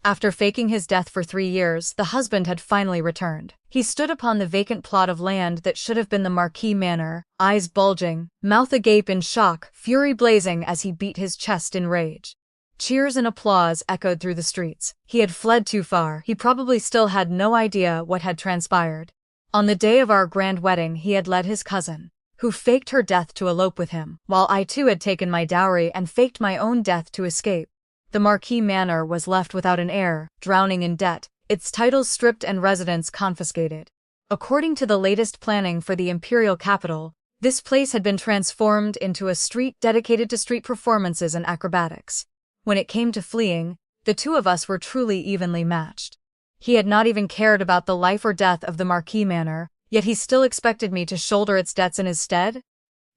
After faking his death for 3 years, the husband had finally returned. He stood upon the vacant plot of land that should have been the 𝐼𝐬𝐧𝐞 manor, eyes bulging, mouth agape in shock, fury blazing as he beat his chest in rage. Cheers and applause echoed through the streets. He had fled too far. He probably still had no idea what had transpired. On the day of our grand wedding, he had led his cousin, who faked her death, to elope with him, while I too had taken my dowry and faked my own death to escape. The 𝐼𝐬𝐧𝐞 manor was left without an heir, drowning in debt, its titles stripped and residence confiscated. According to the latest planning for the imperial capital, this place had been transformed into a street dedicated to street performances and acrobatics. When it came to fleeing, the two of us were truly evenly matched. He had not even cared about the life or death of the 𝐼𝐬𝐧𝐞 manor, yet he still expected me to shoulder its debts in his stead?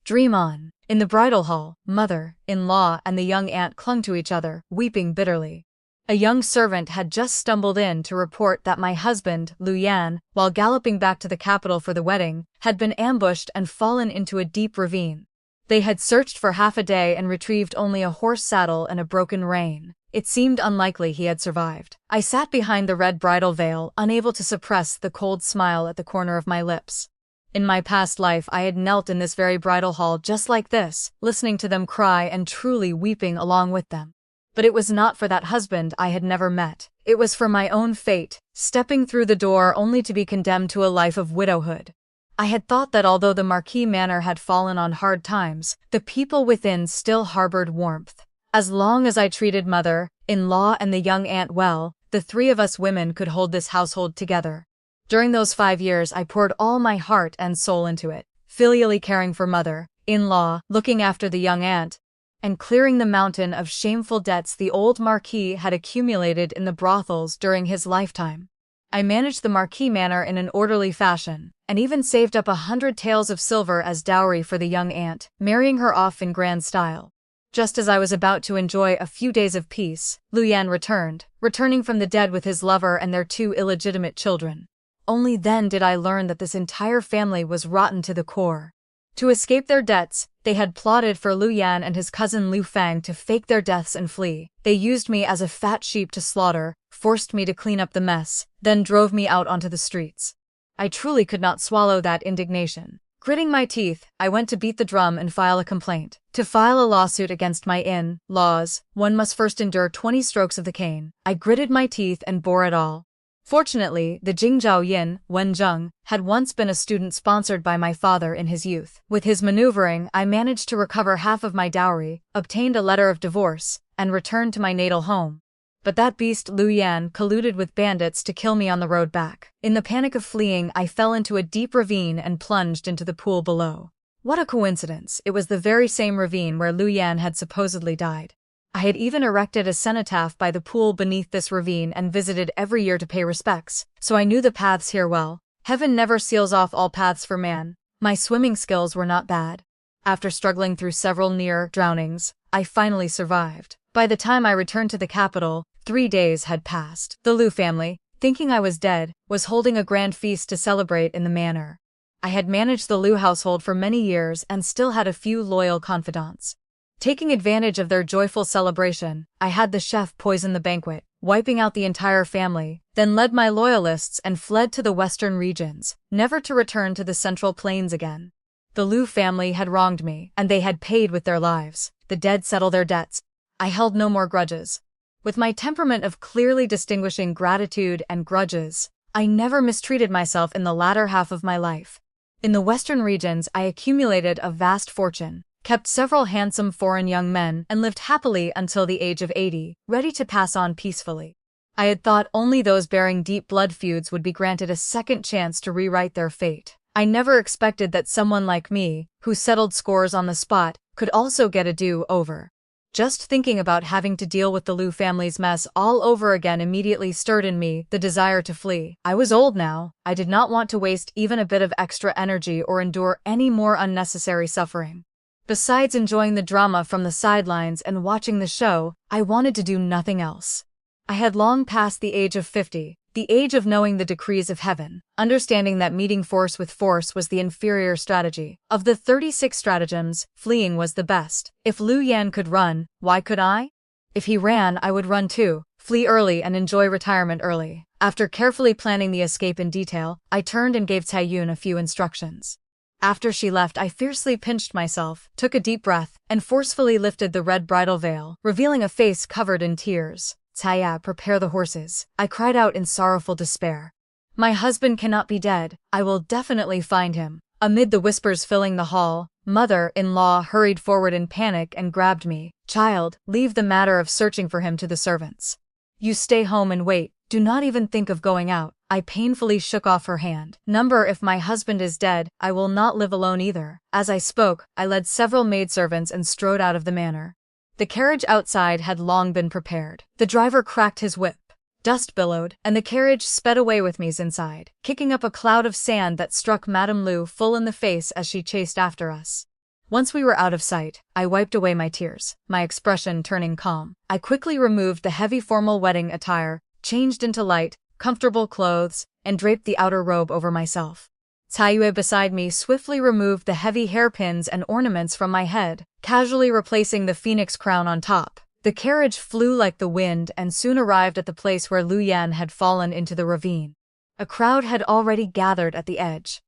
Dream on. In the bridal hall, mother-in-law and the young aunt clung to each other, weeping bitterly. A young servant had just stumbled in to report that my husband, Luyan, while galloping back to the capital for the wedding, had been ambushed and fallen into a deep ravine. They had searched for half a day and retrieved only a horse saddle and a broken rein. It seemed unlikely he had survived. I sat behind the red bridal veil, unable to suppress the cold smile at the corner of my lips. In my past life, I had knelt in this very bridal hall just like this, listening to them cry and truly weeping along with them. But it was not for that husband I had never met. It was for my own fate, stepping through the door only to be condemned to a life of widowhood. I had thought that although the 𝐼𝐬𝐧𝐞 manor had fallen on hard times, the people within still harbored warmth. As long as I treated mother-in-law and the young aunt well, the three of us women could hold this household together. During those 5 years, I poured all my heart and soul into it, filially caring for mother-in-law, looking after the young aunt, and clearing the mountain of shameful debts the old Marquis had accumulated in the brothels during his lifetime. I managed the 𝐼𝐬𝐧𝐞 manor in an orderly fashion, and even saved up 100 taels of silver as dowry for the young aunt, marrying her off in grand style. Just as I was about to enjoy a few days of peace, Luyan returned, returning from the dead with his lover and their 2 illegitimate children. Only then did I learn that this entire family was rotten to the core. To escape their debts, they had plotted for Luyan and his cousin Lu Fang to fake their deaths and flee. They used me as a fat sheep to slaughter, forced me to clean up the mess, then drove me out onto the streets. I truly could not swallow that indignation. Gritting my teeth, I went to beat the drum and file a complaint. To file a lawsuit against my in-laws, one must first endure 20 strokes of the cane. I gritted my teeth and bore it all. Fortunately, the Jingzhao Yin, Wen-zheng, had once been a student sponsored by my father in his youth. With his maneuvering, I managed to recover half of my dowry, obtained a letter of divorce, and returned to my natal home. But that beast Luyan colluded with bandits to kill me on the road back. In the panic of fleeing, I fell into a deep ravine and plunged into the pool below. What a coincidence! It was the very same ravine where Luyan had supposedly died. I had even erected a cenotaph by the pool beneath this ravine and visited every year to pay respects, so I knew the paths here well. Heaven never seals off all paths for man. My swimming skills were not bad. After struggling through several near drownings, I finally survived. By the time I returned to the capital, 3 days had passed. The Lu family, thinking I was dead, was holding a grand feast to celebrate in the manor. I had managed the Lu household for many years and still had a few loyal confidants. Taking advantage of their joyful celebration, I had the chef poison the banquet, wiping out the entire family, then led my loyalists and fled to the western regions, never to return to the Central Plains again. The Lu family had wronged me, and they had paid with their lives. The dead settle their debts. I held no more grudges. With my temperament of clearly distinguishing gratitude and grudges, I never mistreated myself in the latter half of my life. In the western regions, I accumulated a vast fortune, kept several handsome foreign young men, and lived happily until the age of 80, ready to pass on peacefully. I had thought only those bearing deep blood feuds would be granted a second chance to rewrite their fate. I never expected that someone like me, who settled scores on the spot, could also get a do-over. Just thinking about having to deal with the Lu family's mess all over again immediately stirred in me the desire to flee. I was old now. I did not want to waste even a bit of extra energy or endure any more unnecessary suffering. Besides enjoying the drama from the sidelines and watching the show, I wanted to do nothing else. I had long passed the age of 50, the age of knowing the decrees of heaven, understanding that meeting force with force was the inferior strategy. Of the 36 stratagems, fleeing was the best. If Luyan could run, why could I? If he ran, I would run too, flee early and enjoy retirement early. After carefully planning the escape in detail, I turned and gave 𝐶𝐮 a few instructions. After she left, I fiercely pinched myself, took a deep breath, and forcefully lifted the red bridal veil, revealing a face covered in tears. 𝐶𝐮, prepare the horses, I cried out in sorrowful despair. My husband cannot be dead, I will definitely find him. Amid the whispers filling the hall, mother-in-law hurried forward in panic and grabbed me. Child, leave the matter of searching for him to the servants. You stay home and wait, do not even think of going out. I painfully shook off her hand. If my husband is dead, I will not live alone either. As I spoke, I led several maidservants and strode out of the manor. The carriage outside had long been prepared. The driver cracked his whip. Dust billowed, and the carriage sped away with me inside, kicking up a cloud of sand that struck Madame Lu full in the face as she chased after us. Once we were out of sight, I wiped away my tears, my expression turning calm. I quickly removed the heavy formal wedding attire, changed into light, comfortable clothes, and draped the outer robe over myself. 𝐶𝐮 beside me swiftly removed the heavy hairpins and ornaments from my head, casually replacing the phoenix crown on top. The carriage flew like the wind and soon arrived at the place where Lu Yan had fallen into the ravine. A crowd had already gathered at the edge.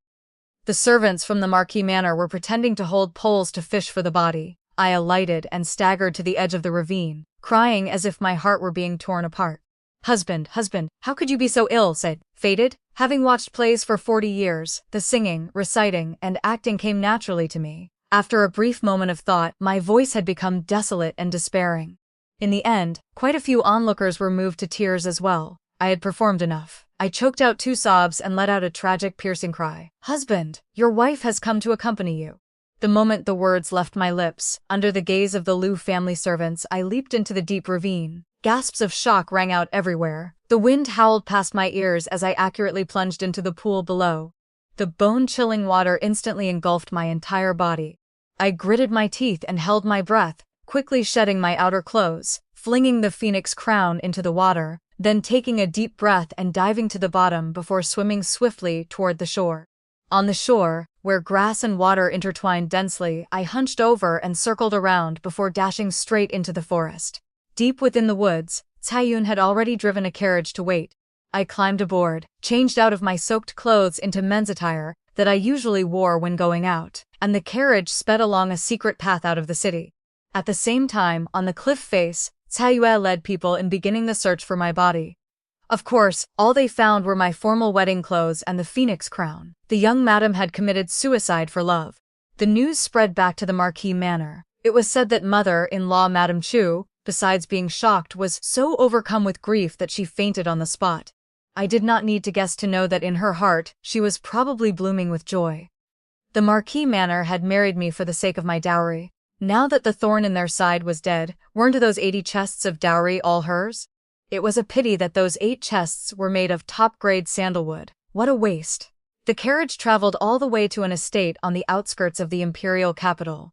The servants from the Marquis Manor were pretending to hold poles to fish for the body. I alighted and staggered to the edge of the ravine, crying as if my heart were being torn apart. Husband, how could you be so ill? Said, fated? Having watched plays for 40 years, the singing, reciting, and acting came naturally to me. After a brief moment of thought, my voice had become desolate and despairing. In the end, quite a few onlookers were moved to tears as well. I had performed enough. I choked out 2 sobs and let out a tragic, piercing cry. Husband, your wife has come to accompany you. The moment the words left my lips, under the gaze of the Lu family servants, I leaped into the deep ravine. Gasps of shock rang out everywhere. The wind howled past my ears as I accurately plunged into the pool below. The bone-chilling water instantly engulfed my entire body. I gritted my teeth and held my breath, quickly shedding my outer clothes, flinging the phoenix crown into the water, then taking a deep breath and diving to the bottom before swimming swiftly toward the shore. On the shore, where grass and water intertwined densely, I hunched over and circled around before dashing straight into the forest. Deep within the woods, 𝐶𝐮 had already driven a carriage to wait. I climbed aboard, changed out of my soaked clothes into men's attire that I usually wore when going out, and the carriage sped along a secret path out of the city. At the same time, on the cliff face, 𝐶𝐮 led people in beginning the search for my body. Of course, all they found were my formal wedding clothes and the phoenix crown. The young madam had committed suicide for love. The news spread back to the Marquis Manor. It was said that mother-in-law Madame Chu, besides being shocked, was so overcome with grief that she fainted on the spot. I did not need to guess to know that in her heart, she was probably blooming with joy. The Marquis Manor had married me for the sake of my dowry. Now that the thorn in their side was dead, weren't those 80 chests of dowry all hers? It was a pity that those 8 chests were made of top-grade sandalwood. What a waste. The carriage traveled all the way to an estate on the outskirts of the imperial capital.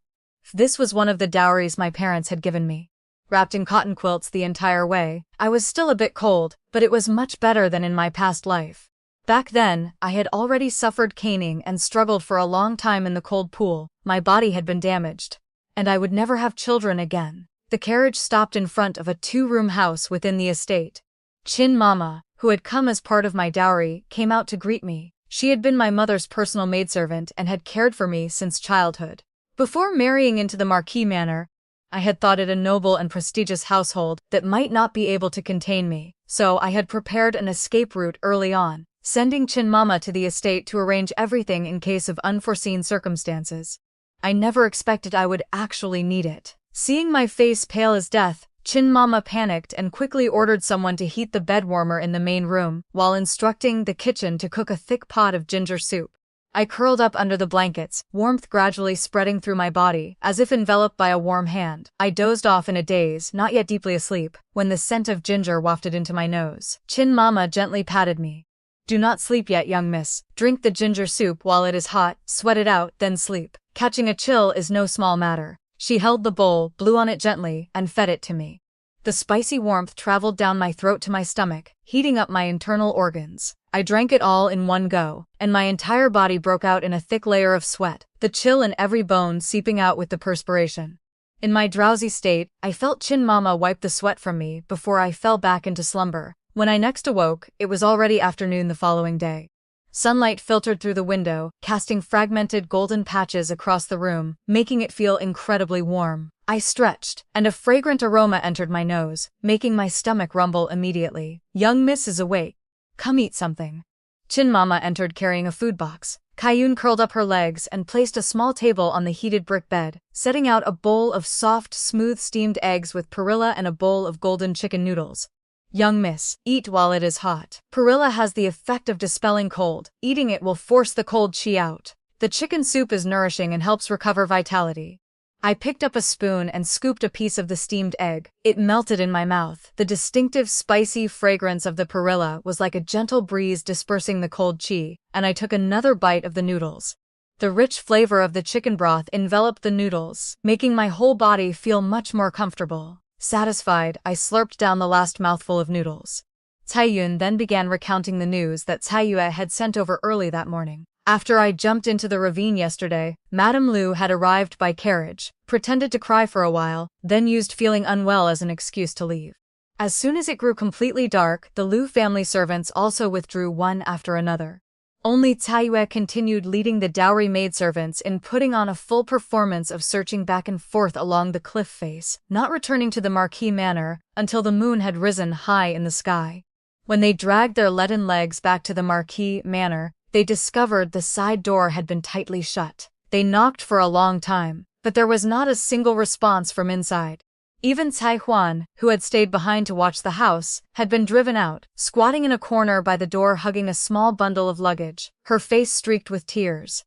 This was one of the dowries my parents had given me. Wrapped in cotton quilts the entire way, I was still a bit cold, but it was much better than in my past life. Back then, I had already suffered caning and struggled for a long time in the cold pool. My body had been damaged, and I would never have children again. The carriage stopped in front of a 2-room house within the estate. 𝐶𝐮 Mama, who had come as part of my dowry, came out to greet me. She had been my mother's personal maidservant and had cared for me since childhood. Before marrying into the Marquis Manor, I had thought it a noble and prestigious household that might not be able to contain me, so I had prepared an escape route early on, sending 𝐶𝐮 Mama to the estate to arrange everything in case of unforeseen circumstances. I never expected I would actually need it. Seeing my face pale as death, 𝐶𝐮 Mama panicked and quickly ordered someone to heat the bed warmer in the main room, while instructing the kitchen to cook a thick pot of ginger soup. I curled up under the blankets, warmth gradually spreading through my body, as if enveloped by a warm hand. I dozed off in a daze, not yet deeply asleep, when the scent of ginger wafted into my nose. 𝐶𝐮 Mama gently patted me. Do not sleep yet, young miss. Drink the ginger soup while it is hot, sweat it out, then sleep. Catching a chill is no small matter. She held the bowl, blew on it gently, and fed it to me. The spicy warmth traveled down my throat to my stomach, heating up my internal organs. I drank it all in one go, and my entire body broke out in a thick layer of sweat, the chill in every bone seeping out with the perspiration. In my drowsy state, I felt Chin Mama wipe the sweat from me before I fell back into slumber. When I next awoke, it was already afternoon the following day. Sunlight filtered through the window, casting fragmented golden patches across the room, making it feel incredibly warm. I stretched, and a fragrant aroma entered my nose, making my stomach rumble immediately. "Young Miss is awake. Come eat something." Chin Mama entered carrying a food box. 𝐇𝐮 curled up her legs and placed a small table on the heated brick bed, setting out a bowl of soft, smooth steamed eggs with perilla and a bowl of golden chicken noodles. "Young Miss, eat while it is hot. Perilla has the effect of dispelling cold. Eating it will force the cold chi out. The chicken soup is nourishing and helps recover vitality." I picked up a spoon and scooped a piece of the steamed egg. It melted in my mouth. The distinctive spicy fragrance of the perilla was like a gentle breeze dispersing the cold chi, and I took another bite of the noodles. The rich flavor of the chicken broth enveloped the noodles, making my whole body feel much more comfortable. Satisfied, I slurped down the last mouthful of noodles. 𝐇𝐮 then began recounting the news that 𝐷 had sent over early that morning. "After I jumped into the ravine yesterday, Madame Liu had arrived by carriage, pretended to cry for a while, then used feeling unwell as an excuse to leave. As soon as it grew completely dark, the Liu family servants also withdrew one after another. Only 𝐷 continued leading the dowry maidservants in putting on a full performance of searching back and forth along the cliff face, not returning to the Marquis Manor until the moon had risen high in the sky. When they dragged their leaden legs back to the Marquis Manor, they discovered the side door had been tightly shut. They knocked for a long time, but there was not a single response from inside. Even Cai Huan, who had stayed behind to watch the house, had been driven out, squatting in a corner by the door hugging a small bundle of luggage, her face streaked with tears.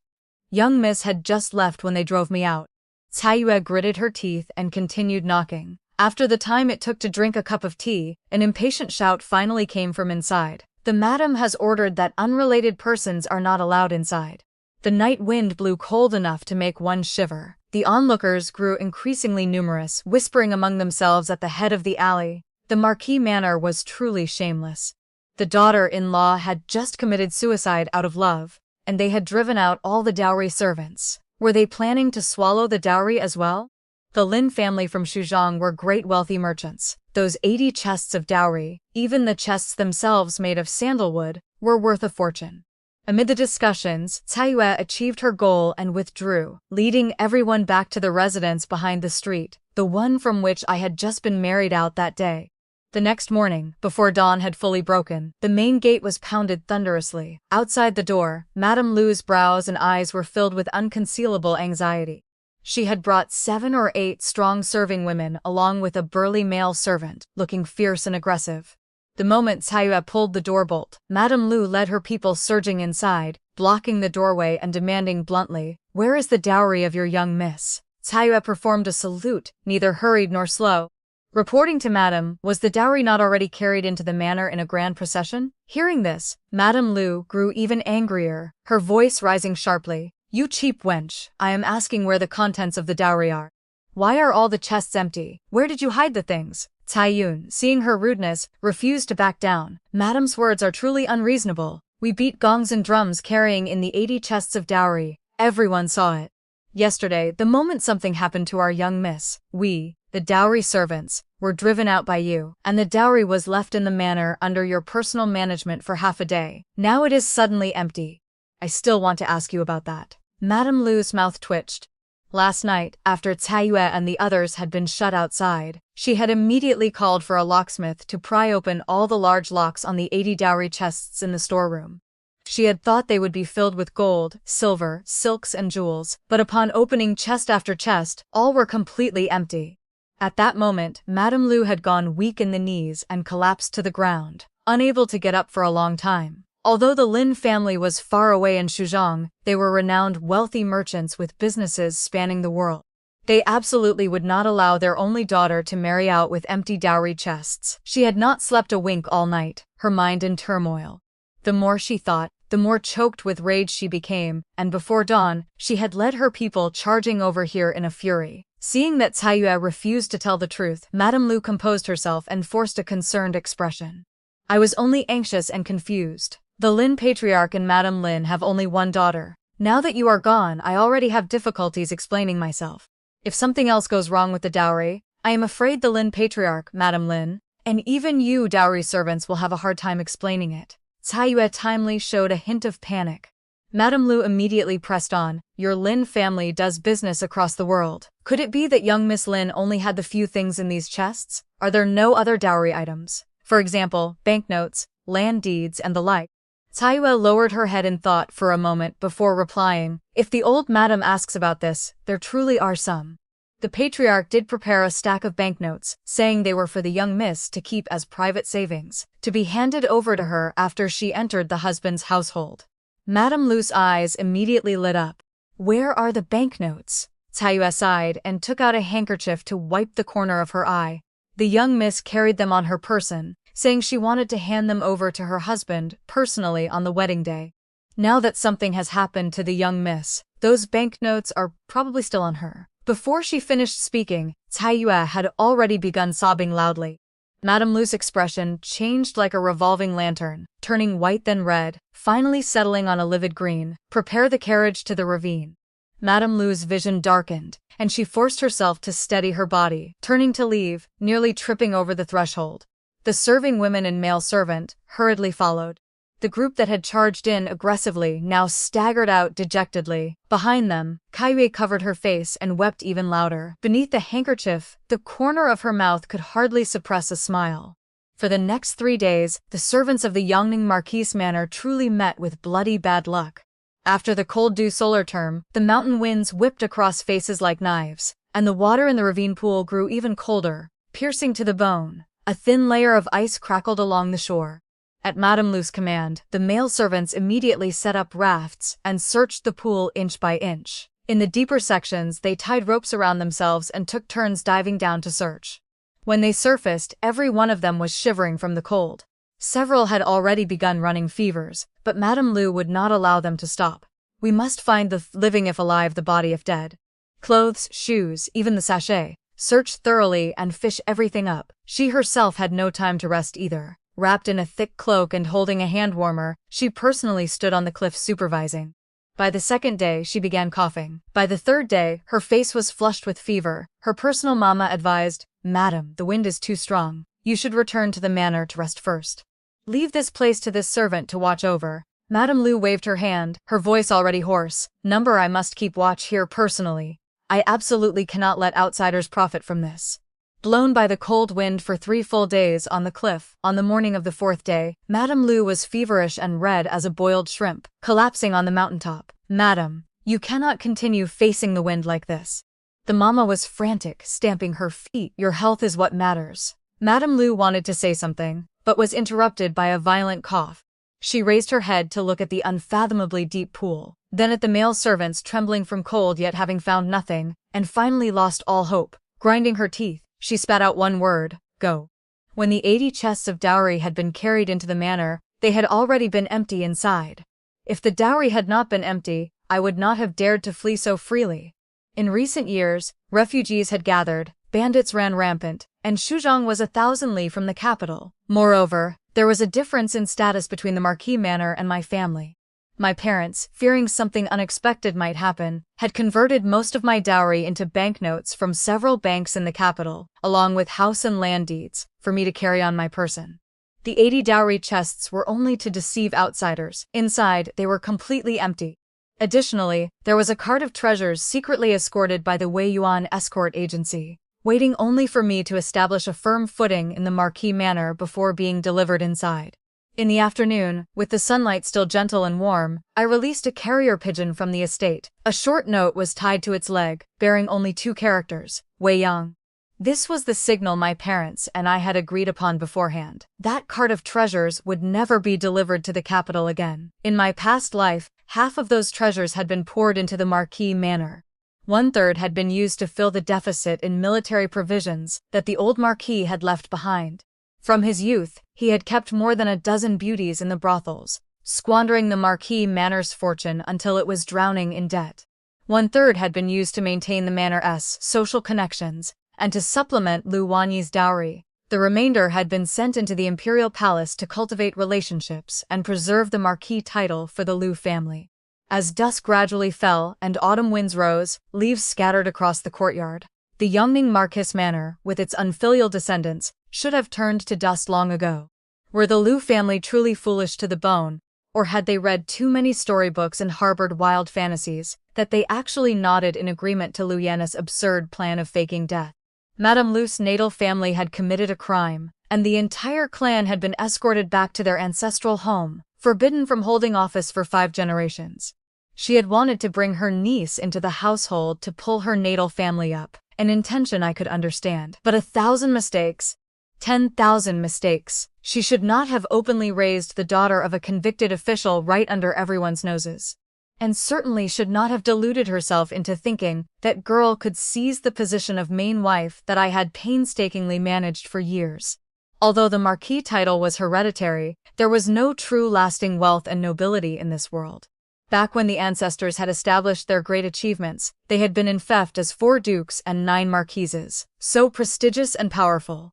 "Young Miss had just left when they drove me out." 𝐷 gritted her teeth and continued knocking. After the time it took to drink a cup of tea, an impatient shout finally came from inside. "The madam has ordered that unrelated persons are not allowed inside." The night wind blew cold enough to make one shiver. The onlookers grew increasingly numerous, whispering among themselves at the head of the alley. The Marquis Manor was truly shameless. The daughter-in-law had just committed suicide out of love, and they had driven out all the dowry servants. Were they planning to swallow the dowry as well? The Lin family from Shuzhong were great wealthy merchants. Those 80 chests of dowry, even the chests themselves made of sandalwood, were worth a fortune. Amid the discussions, 𝐷 achieved her goal and withdrew, leading everyone back to the residence behind the street, the one from which I had just been married out that day. The next morning, before dawn had fully broken, the main gate was pounded thunderously. Outside the door, Madame Liu's brows and eyes were filled with unconcealable anxiety. She had brought 7 or 8 strong serving women along with a burly male servant, looking fierce and aggressive. The moment 𝐷 pulled the door bolt, Madame Liu led her people surging inside, blocking the doorway and demanding bluntly, "Where is the dowry of your young miss?" 𝐷 performed a salute, neither hurried nor slow. Reporting to Madame, was the dowry not already carried into the manor in a grand procession? Hearing this, Madame Liu grew even angrier, her voice rising sharply. "You cheap wench, I am asking where the contents of the dowry are. Why are all the chests empty? Where did you hide the things?" 𝐷, seeing her rudeness, refused to back down. "Madame's words are truly unreasonable. We beat gongs and drums carrying in the 80 chests of dowry. Everyone saw it. Yesterday, the moment something happened to our young miss, we, the dowry servants, were driven out by you, and the dowry was left in the manor under your personal management for half a day. Now it is suddenly empty. I still want to ask you about that." Madame Liu's mouth twitched. Last night, after 𝐷 and the others had been shut outside, she had immediately called for a locksmith to pry open all the large locks on the 80 dowry chests in the storeroom. She had thought they would be filled with gold, silver, silks and jewels, but upon opening chest after chest, all were completely empty. At that moment, Madame Liu had gone weak in the knees and collapsed to the ground, unable to get up for a long time. Although the Lin family was far away in Shuzhong, they were renowned wealthy merchants with businesses spanning the world. They absolutely would not allow their only daughter to marry out with empty dowry chests. She had not slept a wink all night, her mind in turmoil. The more she thought, the more choked with rage she became, and before dawn, she had led her people charging over here in a fury. Seeing that 𝐷 refused to tell the truth, Madame Liu composed herself and forced a concerned expression. "I was only anxious and confused. The Lin patriarch and Madame Lin have only one daughter. Now that you are gone, I already have difficulties explaining myself. If something else goes wrong with the dowry, I am afraid the Lin patriarch, Madame Lin, and even you dowry servants will have a hard time explaining it. 𝐷 timely showed a hint of panic. Madame Lu immediately pressed on, your Lin family does business across the world. Could it be that young Miss Lin only had the few things in these chests? Are there no other dowry items? For example, banknotes, land deeds, and the like. 𝐷 lowered her head in thought for a moment before replying, if the old madam asks about this, there truly are some. The patriarch did prepare a stack of banknotes, saying they were for the young miss to keep as private savings, to be handed over to her after she entered the husband's household. Madame Lu's eyes immediately lit up. Where are the banknotes? 𝐷 sighed and took out a handkerchief to wipe the corner of her eye. The young miss carried them on her person, saying she wanted to hand them over to her husband personally on the wedding day. Now that something has happened to the young miss, those banknotes are probably still on her. Before she finished speaking, 𝐷 had already begun sobbing loudly. Madame Lu's expression changed like a revolving lantern, turning white then red, finally settling on a livid green. Prepare the carriage to the ravine. Madame Lu's vision darkened, and she forced herself to steady her body, turning to leave, nearly tripping over the threshold. The serving women and male servant hurriedly followed. The group that had charged in aggressively now staggered out dejectedly. Behind them, 𝐷 covered her face and wept even louder. Beneath the handkerchief, the corner of her mouth could hardly suppress a smile. For the next 3 days, the servants of the Yangning Marquise Manor truly met with bloody bad luck. After the cold dew solar term, the mountain winds whipped across faces like knives, and the water in the ravine pool grew even colder, piercing to the bone. A thin layer of ice crackled along the shore. At Madame Lu's command, the male servants immediately set up rafts and searched the pool inch by inch. In the deeper sections, they tied ropes around themselves and took turns diving down to search. When they surfaced, every one of them was shivering from the cold. Several had already begun running fevers, but Madame Lu would not allow them to stop. We must find the living if alive, the body if dead. Clothes, shoes, even the sachet. Search thoroughly and fish everything up. She herself had no time to rest either. Wrapped in a thick cloak and holding a hand warmer, she personally stood on the cliff supervising. By the second day, she began coughing. By the third day, her face was flushed with fever. Her personal mama advised, Madam, the wind is too strong. You should return to the manor to rest first. Leave this place to this servant to watch over. Madame Lu waved her hand, her voice already hoarse. I must keep watch here personally. I absolutely cannot let outsiders profit from this. Blown by the cold wind for 3 full days on the cliff, on the morning of the 4th day, Madame Lu was feverish and red as a boiled shrimp, collapsing on the mountaintop. Madam, you cannot continue facing the wind like this. The mama was frantic, stamping her feet. Your health is what matters. Madame Lu wanted to say something, but was interrupted by a violent cough. She raised her head to look at the unfathomably deep pool, then at the male servants trembling from cold yet having found nothing, and finally lost all hope. Grinding her teeth, she spat out one word, go. When the 80 chests of dowry had been carried into the manor, they had already been empty inside. If the dowry had not been empty, I would not have dared to flee so freely. In recent years, refugees had gathered, bandits ran rampant, and Shuzhong was 1,000 li from the capital. Moreover, there was a difference in status between the Marquis Manor and my family. My parents, fearing something unexpected might happen, had converted most of my dowry into banknotes from several banks in the capital, along with house and land deeds, for me to carry on my person. The 80 dowry chests were only to deceive outsiders. Inside, they were completely empty. Additionally, there was a cart of treasures secretly escorted by the 𝐌𝐢𝐧𝐞 escort agency, waiting only for me to establish a firm footing in the Marquis Manor before being delivered inside. In the afternoon, with the sunlight still gentle and warm, I released a carrier pigeon from the estate. A short note was tied to its leg, bearing only 2 characters, Wei Yang. This was the signal my parents and I had agreed upon beforehand. That cart of treasures would never be delivered to the capital again. In my past life, half of those treasures had been poured into the Marquis Manor. 1/3 had been used to fill the deficit in military provisions that the old Marquis had left behind. From his youth, he had kept more than a dozen beauties in the brothels, squandering the Marquis Manor's fortune until it was drowning in debt. 1/3 had been used to maintain the Manor's social connections, and to supplement Lu Wanyi's dowry. The remainder had been sent into the imperial palace to cultivate relationships and preserve the Marquis title for the Lu family. As dusk gradually fell and autumn winds rose, leaves scattered across the courtyard. The 𝐷𝐻𝐚𝐬𝐻 manor, with its unfilial descendants, should have turned to dust long ago. Were the Liu family truly foolish to the bone, or had they read too many storybooks and harbored wild fantasies, that they actually nodded in agreement to Liu's absurd plan of faking death? Madame Liu's natal family had committed a crime, and the entire clan had been escorted back to their ancestral home, forbidden from holding office for 5 generations. She had wanted to bring her niece into the household to pull her natal family up, an intention I could understand. But 1,000 mistakes, 10,000 mistakes. She should not have openly raised the daughter of a convicted official right under everyone's noses. And certainly should not have deluded herself into thinking that girl could seize the position of main wife that I had painstakingly managed for years. Although the Marquis title was hereditary, there was no true lasting wealth and nobility in this world. Back when the ancestors had established their great achievements, they had been enfeoffed as 4 dukes and 9 marquises, so prestigious and powerful.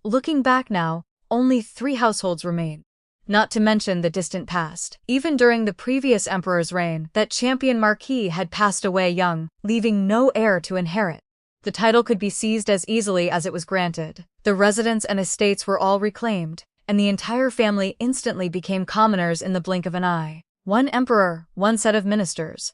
Looking back now, only 3 households remain. Not to mention the distant past. Even during the previous emperor's reign, that champion marquis had passed away young, leaving no heir to inherit. The title could be seized as easily as it was granted. The residence and estates were all reclaimed, and the entire family instantly became commoners in the blink of an eye. 1 emperor, 1 set of ministers.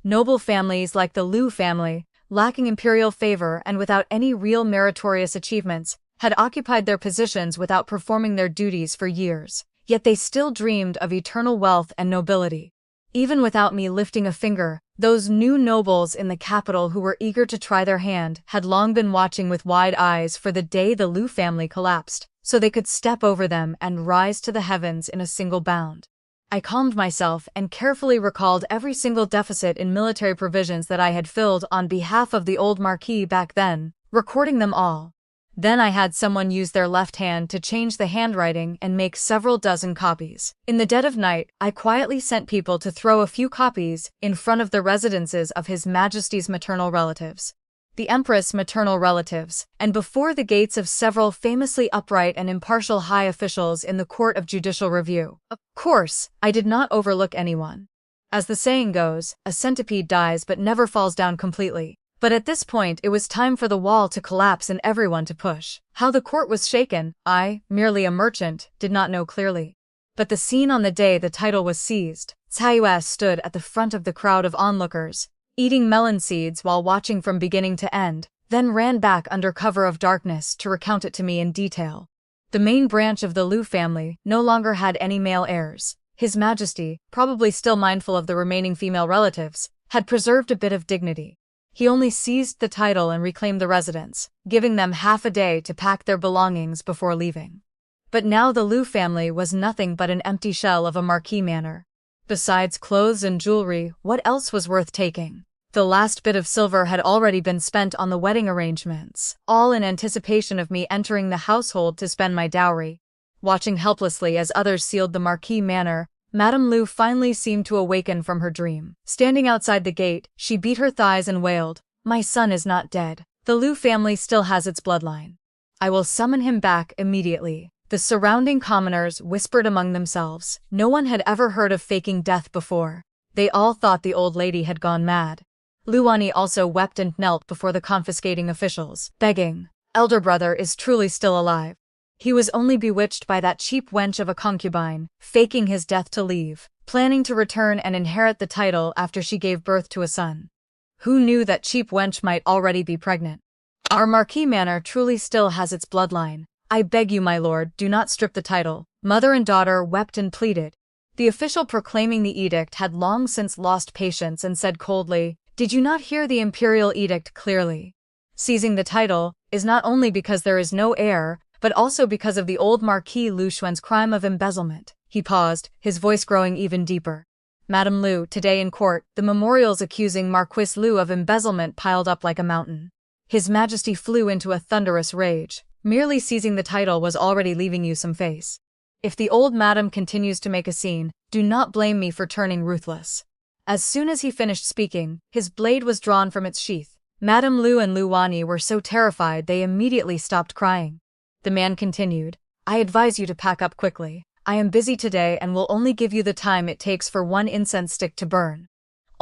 Noble families like the Liu family, lacking imperial favor and without any real meritorious achievements, had occupied their positions without performing their duties for years. Yet they still dreamed of eternal wealth and nobility. Even without me lifting a finger, those new nobles in the capital who were eager to try their hand had long been watching with wide eyes for the day the Liu family collapsed, so they could step over them and rise to the heavens in a single bound. I calmed myself and carefully recalled every single deficit in military provisions that I had filled on behalf of the old marquis back then, recording them all. Then I had someone use their left hand to change the handwriting and make several dozen copies. In the dead of night, I quietly sent people to throw a few copies in front of the residences of His Majesty's maternal relatives, the Empress' maternal relatives, and before the gates of several famously upright and impartial high officials in the Court of Judicial Review. Of course, I did not overlook anyone. As the saying goes, a centipede dies but never falls down completely. But at this point it was time for the wall to collapse and everyone to push. How the court was shaken, I, merely a merchant, did not know clearly. But the scene on the day the title was seized, 𝐶𝐲 stood at the front of the crowd of onlookers, eating melon seeds while watching from beginning to end, then ran back under cover of darkness to recount it to me in detail. The main branch of the Liu family no longer had any male heirs. His Majesty, probably still mindful of the remaining female relatives, had preserved a bit of dignity. He only seized the title and reclaimed the residence, giving them half a day to pack their belongings before leaving. But now the Liu family was nothing but an empty shell of a marquis manor. Besides clothes and jewelry, what else was worth taking? The last bit of silver had already been spent on the wedding arrangements, all in anticipation of me entering the household to spend my dowry. Watching helplessly as others sealed the marquis manor, Madame Liu finally seemed to awaken from her dream. Standing outside the gate, she beat her thighs and wailed, "My son is not dead. The Liu family still has its bloodline. I will summon him back immediately." The surrounding commoners whispered among themselves. No one had ever heard of faking death before. They all thought the old lady had gone mad. Liuani also wept and knelt before the confiscating officials, begging, "Elder brother is truly still alive. He was only bewitched by that cheap wench of a concubine, faking his death to leave, planning to return and inherit the title after she gave birth to a son. Who knew that cheap wench might already be pregnant? Our marquis manor truly still has its bloodline. I beg you, my lord, do not strip the title." Mother and daughter wept and pleaded. The official proclaiming the edict had long since lost patience and said coldly, "Did you not hear the imperial edict clearly? Seizing the title is not only because there is no heir, but also because of the old Marquis Liu Xuan's crime of embezzlement." He paused, his voice growing even deeper. Madame Liu, today in court, the memorials accusing Marquis Liu of embezzlement piled up like a mountain. His Majesty flew into a thunderous rage. Merely seizing the title was already leaving you some face. If the old madam continues to make a scene, do not blame me for turning ruthless. As soon as he finished speaking, his blade was drawn from its sheath. Madame Liu and Liuani were so terrified they immediately stopped crying. The man continued, "I advise you to pack up quickly. I am busy today and will only give you the time it takes for 1 incense stick to burn.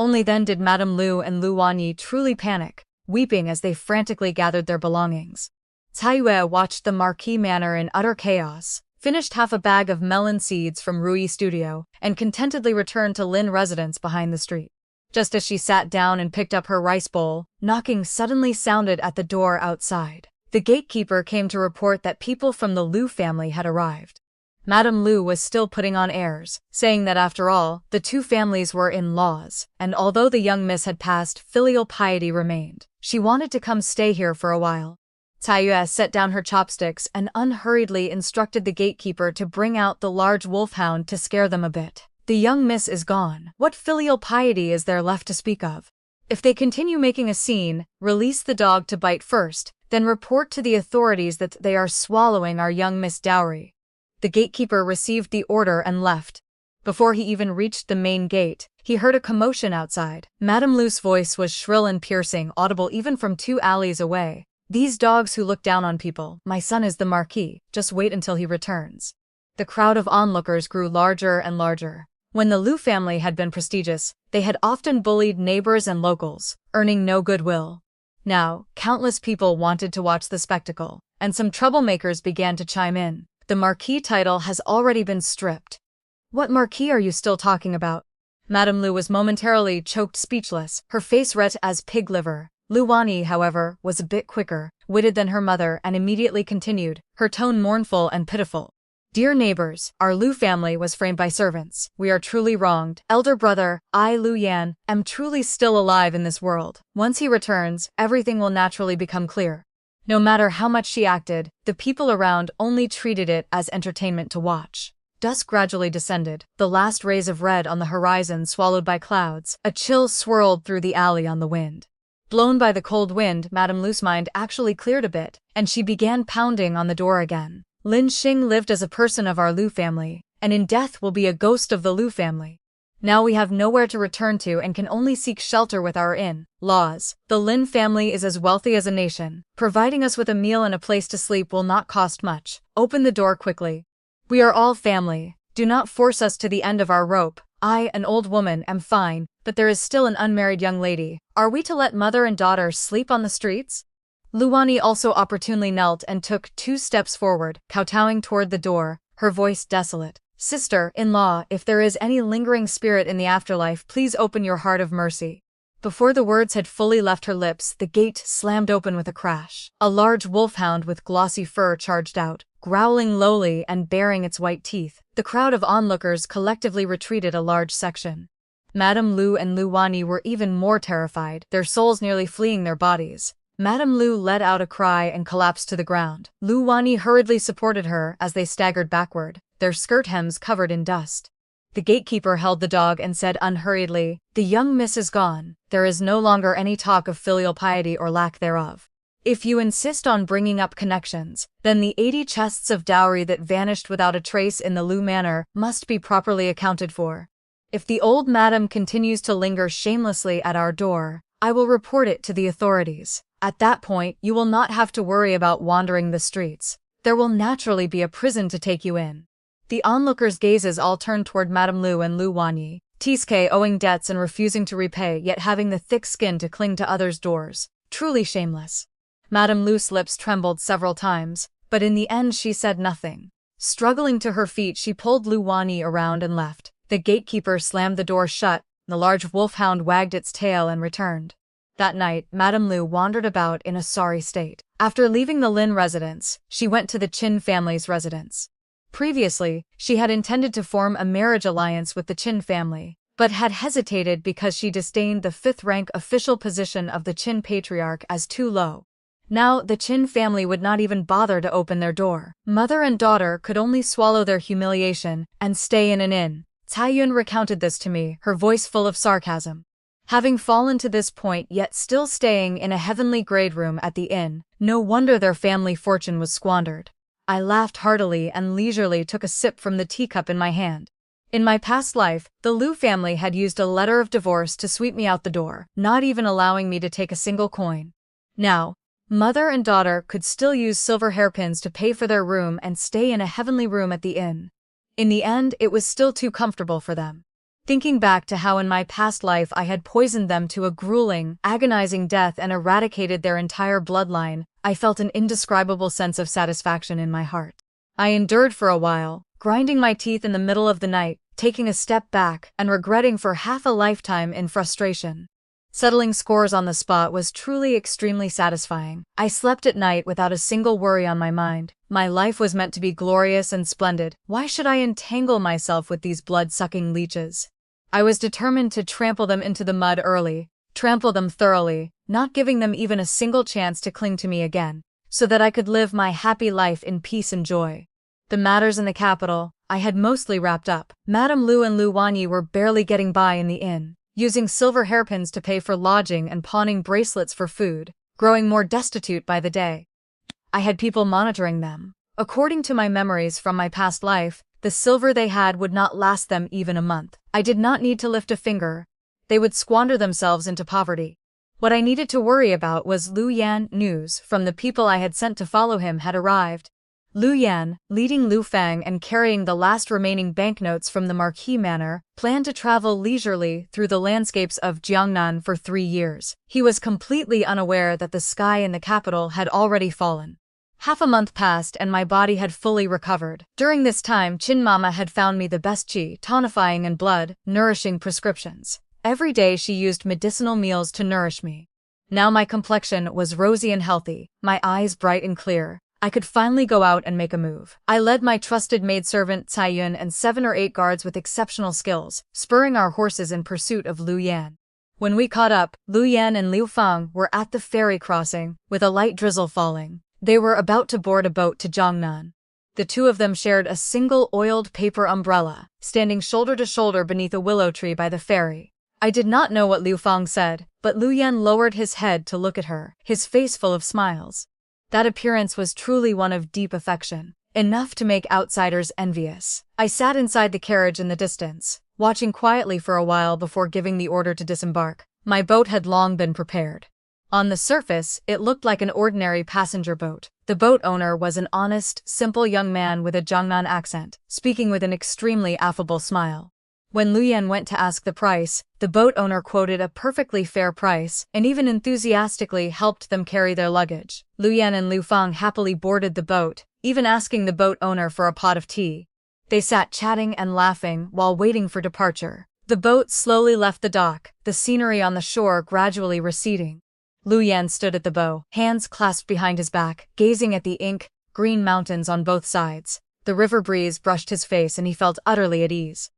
Only then did Madame Lu and Lu Wanyi truly panic, weeping as they frantically gathered their belongings. 𝐷 watched the Marquis manor in utter chaos, finished half a bag of melon seeds from Rui Studio, and contentedly returned to Lin residence behind the street. Just as she sat down and picked up her rice bowl, knocking suddenly sounded at the door outside. The gatekeeper came to report that people from the Lu family had arrived. Madame Lu was still putting on airs, saying that after all, the two families were in-laws, and although the young miss had passed, filial piety remained. She wanted to come stay here for a while. 𝐷 set down her chopsticks and unhurriedly instructed the gatekeeper to bring out the large wolfhound to scare them a bit. The young miss is gone. What filial piety is there left to speak of? If they continue making a scene, release the dog to bite first, then report to the authorities that they are swallowing our young miss dowry. The gatekeeper received the order and left. Before he even reached the main gate, he heard a commotion outside. Madame Lu's voice was shrill and piercing, audible even from 2 alleys away. "These dogs who look down on people, my son is the Marquis, just wait until he returns." The crowd of onlookers grew larger and larger. When the Lu family had been prestigious, they had often bullied neighbors and locals, earning no goodwill. Now, countless people wanted to watch the spectacle, and some troublemakers began to chime in. The Marquis title has already been stripped. What Marquis are you still talking about? Madame Lu was momentarily choked speechless, her face red as pig liver. Lu Wanyi, however, was a bit quicker, witted than her mother and immediately continued, her tone mournful and pitiful. "Dear neighbors, our Lu family was framed by servants. We are truly wronged. Elder brother, I, Lu Yan, am truly still alive in this world. Once he returns, everything will naturally become clear." No matter how much she acted, the people around only treated it as entertainment to watch. Dusk gradually descended, the last rays of red on the horizon swallowed by clouds. A chill swirled through the alley on the wind. Blown by the cold wind, Madame Lu's mind actually cleared a bit, and she began pounding on the door again. "Lin Xing lived as a person of our Lu family, and in death will be a ghost of the Lu family. Now we have nowhere to return to and can only seek shelter with our in-laws. The Lin family is as wealthy as a nation. Providing us with a meal and a place to sleep will not cost much. Open the door quickly. We are all family. Do not force us to the end of our rope. I, an old woman, am fine, but there is still an unmarried young lady. Are we to let mother and daughter sleep on the streets?" Lu Wanyi also opportunely knelt and took 2 steps forward, kowtowing toward the door, her voice desolate. "Sister-in-law, if there is any lingering spirit in the afterlife, please open your heart of mercy." Before the words had fully left her lips, the gate slammed open with a crash. A large wolfhound with glossy fur charged out, growling lowly and baring its white teeth. The crowd of onlookers collectively retreated a large section. Madame Lu and Lu Wanyi were even more terrified, their souls nearly fleeing their bodies. Madame Lu let out a cry and collapsed to the ground. Lu Wanyi hurriedly supported her as they staggered backward, their skirt hems covered in dust. The gatekeeper held the dog and said unhurriedly, "The young miss is gone. There is no longer any talk of filial piety or lack thereof. If you insist on bringing up connections, then the 80 chests of dowry that vanished without a trace in the Lu manor must be properly accounted for. If the old madam continues to linger shamelessly at our door, I will report it to the authorities. At that point, you will not have to worry about wandering the streets. There will naturally be a prison to take you in." The onlookers' gazes all turned toward Madame Lu and Lu Wanyi. 𝐷 owing debts and refusing to repay, yet having the thick skin to cling to others' doors. Truly shameless. Madame Lu's lips trembled several times, but in the end she said nothing. Struggling to her feet, she pulled Lu Wanyi around and left. The gatekeeper slammed the door shut, the large wolfhound wagged its tail and returned. That night, Madame Lu wandered about in a sorry state. After leaving the Lin residence, she went to the 𝐶hin family's residence. Previously, she had intended to form a marriage alliance with the 𝐶hin family, but had hesitated because she disdained the 5th-rank official position of the 𝐶hin patriarch as too low. Now, the 𝐶hin family would not even bother to open their door. Mother and daughter could only swallow their humiliation and stay in an inn. 𝐷 recounted this to me, her voice full of sarcasm. Having fallen to this point yet still staying in a heavenly grade room at the inn, no wonder their family fortune was squandered. I laughed heartily and leisurely took a sip from the teacup in my hand. In my past life, the Lu family had used a letter of divorce to sweep me out the door, not even allowing me to take a single coin. Now, mother and daughter could still use silver hairpins to pay for their room and stay in a heavenly room at the inn. In the end, it was still too comfortable for them. Thinking back to how in my past life I had poisoned them to a grueling, agonizing death and eradicated their entire bloodline, I felt an indescribable sense of satisfaction in my heart. I endured for a while, grinding my teeth in the middle of the night, taking a step back, and regretting for half a lifetime in frustration. Settling scores on the spot was truly extremely satisfying. I slept at night without a single worry on my mind. My life was meant to be glorious and splendid. Why should I entangle myself with these blood-sucking leeches? I was determined to trample them into the mud early, trample them thoroughly, not giving them even a single chance to cling to me again, so that I could live my happy life in peace and joy. The matters in the capital, I had mostly wrapped up. Madame Liu and Lu Wanyi were barely getting by in the inn, using silver hairpins to pay for lodging and pawning bracelets for food, growing more destitute by the day. I had people monitoring them. According to my memories from my past life, the silver they had would not last them even a month. I did not need to lift a finger. They would squander themselves into poverty. What I needed to worry about was Lu Yan. News from the people I had sent to follow him had arrived. Lu Yan, leading Lu Fang and carrying the last remaining banknotes from the Marquis Manor, planned to travel leisurely through the landscapes of Jiangnan for 3 years. He was completely unaware that the sky in the capital had already fallen. Half a month passed and my body had fully recovered. During this time, Chin Mama had found me the best qi, tonifying and blood, nourishing prescriptions. Every day she used medicinal meals to nourish me. Now my complexion was rosy and healthy, my eyes bright and clear. I could finally go out and make a move. I led my trusted maidservant 𝐶ai and 7 or 8 guards with exceptional skills, spurring our horses in pursuit of Lu Yan. When we caught up, Lu Yan and Liu Fang were at the ferry crossing, with a light drizzle falling. They were about to board a boat to Jiangnan. The two of them shared a single oiled paper umbrella, standing shoulder to shoulder beneath a willow tree by the ferry. I did not know what Liu Fang said, but Lu Yan lowered his head to look at her, his face full of smiles. That appearance was truly one of deep affection, enough to make outsiders envious. I sat inside the carriage in the distance, watching quietly for a while before giving the order to disembark. My boat had long been prepared. On the surface, it looked like an ordinary passenger boat. The boat owner was an honest, simple young man with a Jiangnan accent, speaking with an extremely affable smile. When Lu Yan went to ask the price, the boat owner quoted a perfectly fair price and even enthusiastically helped them carry their luggage. Lu Yan and Liu Fang happily boarded the boat, even asking the boat owner for a pot of tea. They sat chatting and laughing while waiting for departure. The boat slowly left the dock, the scenery on the shore gradually receding. Lu Yan stood at the bow, hands clasped behind his back, gazing at the ink-green mountains on both sides. The river breeze brushed his face and he felt utterly at ease.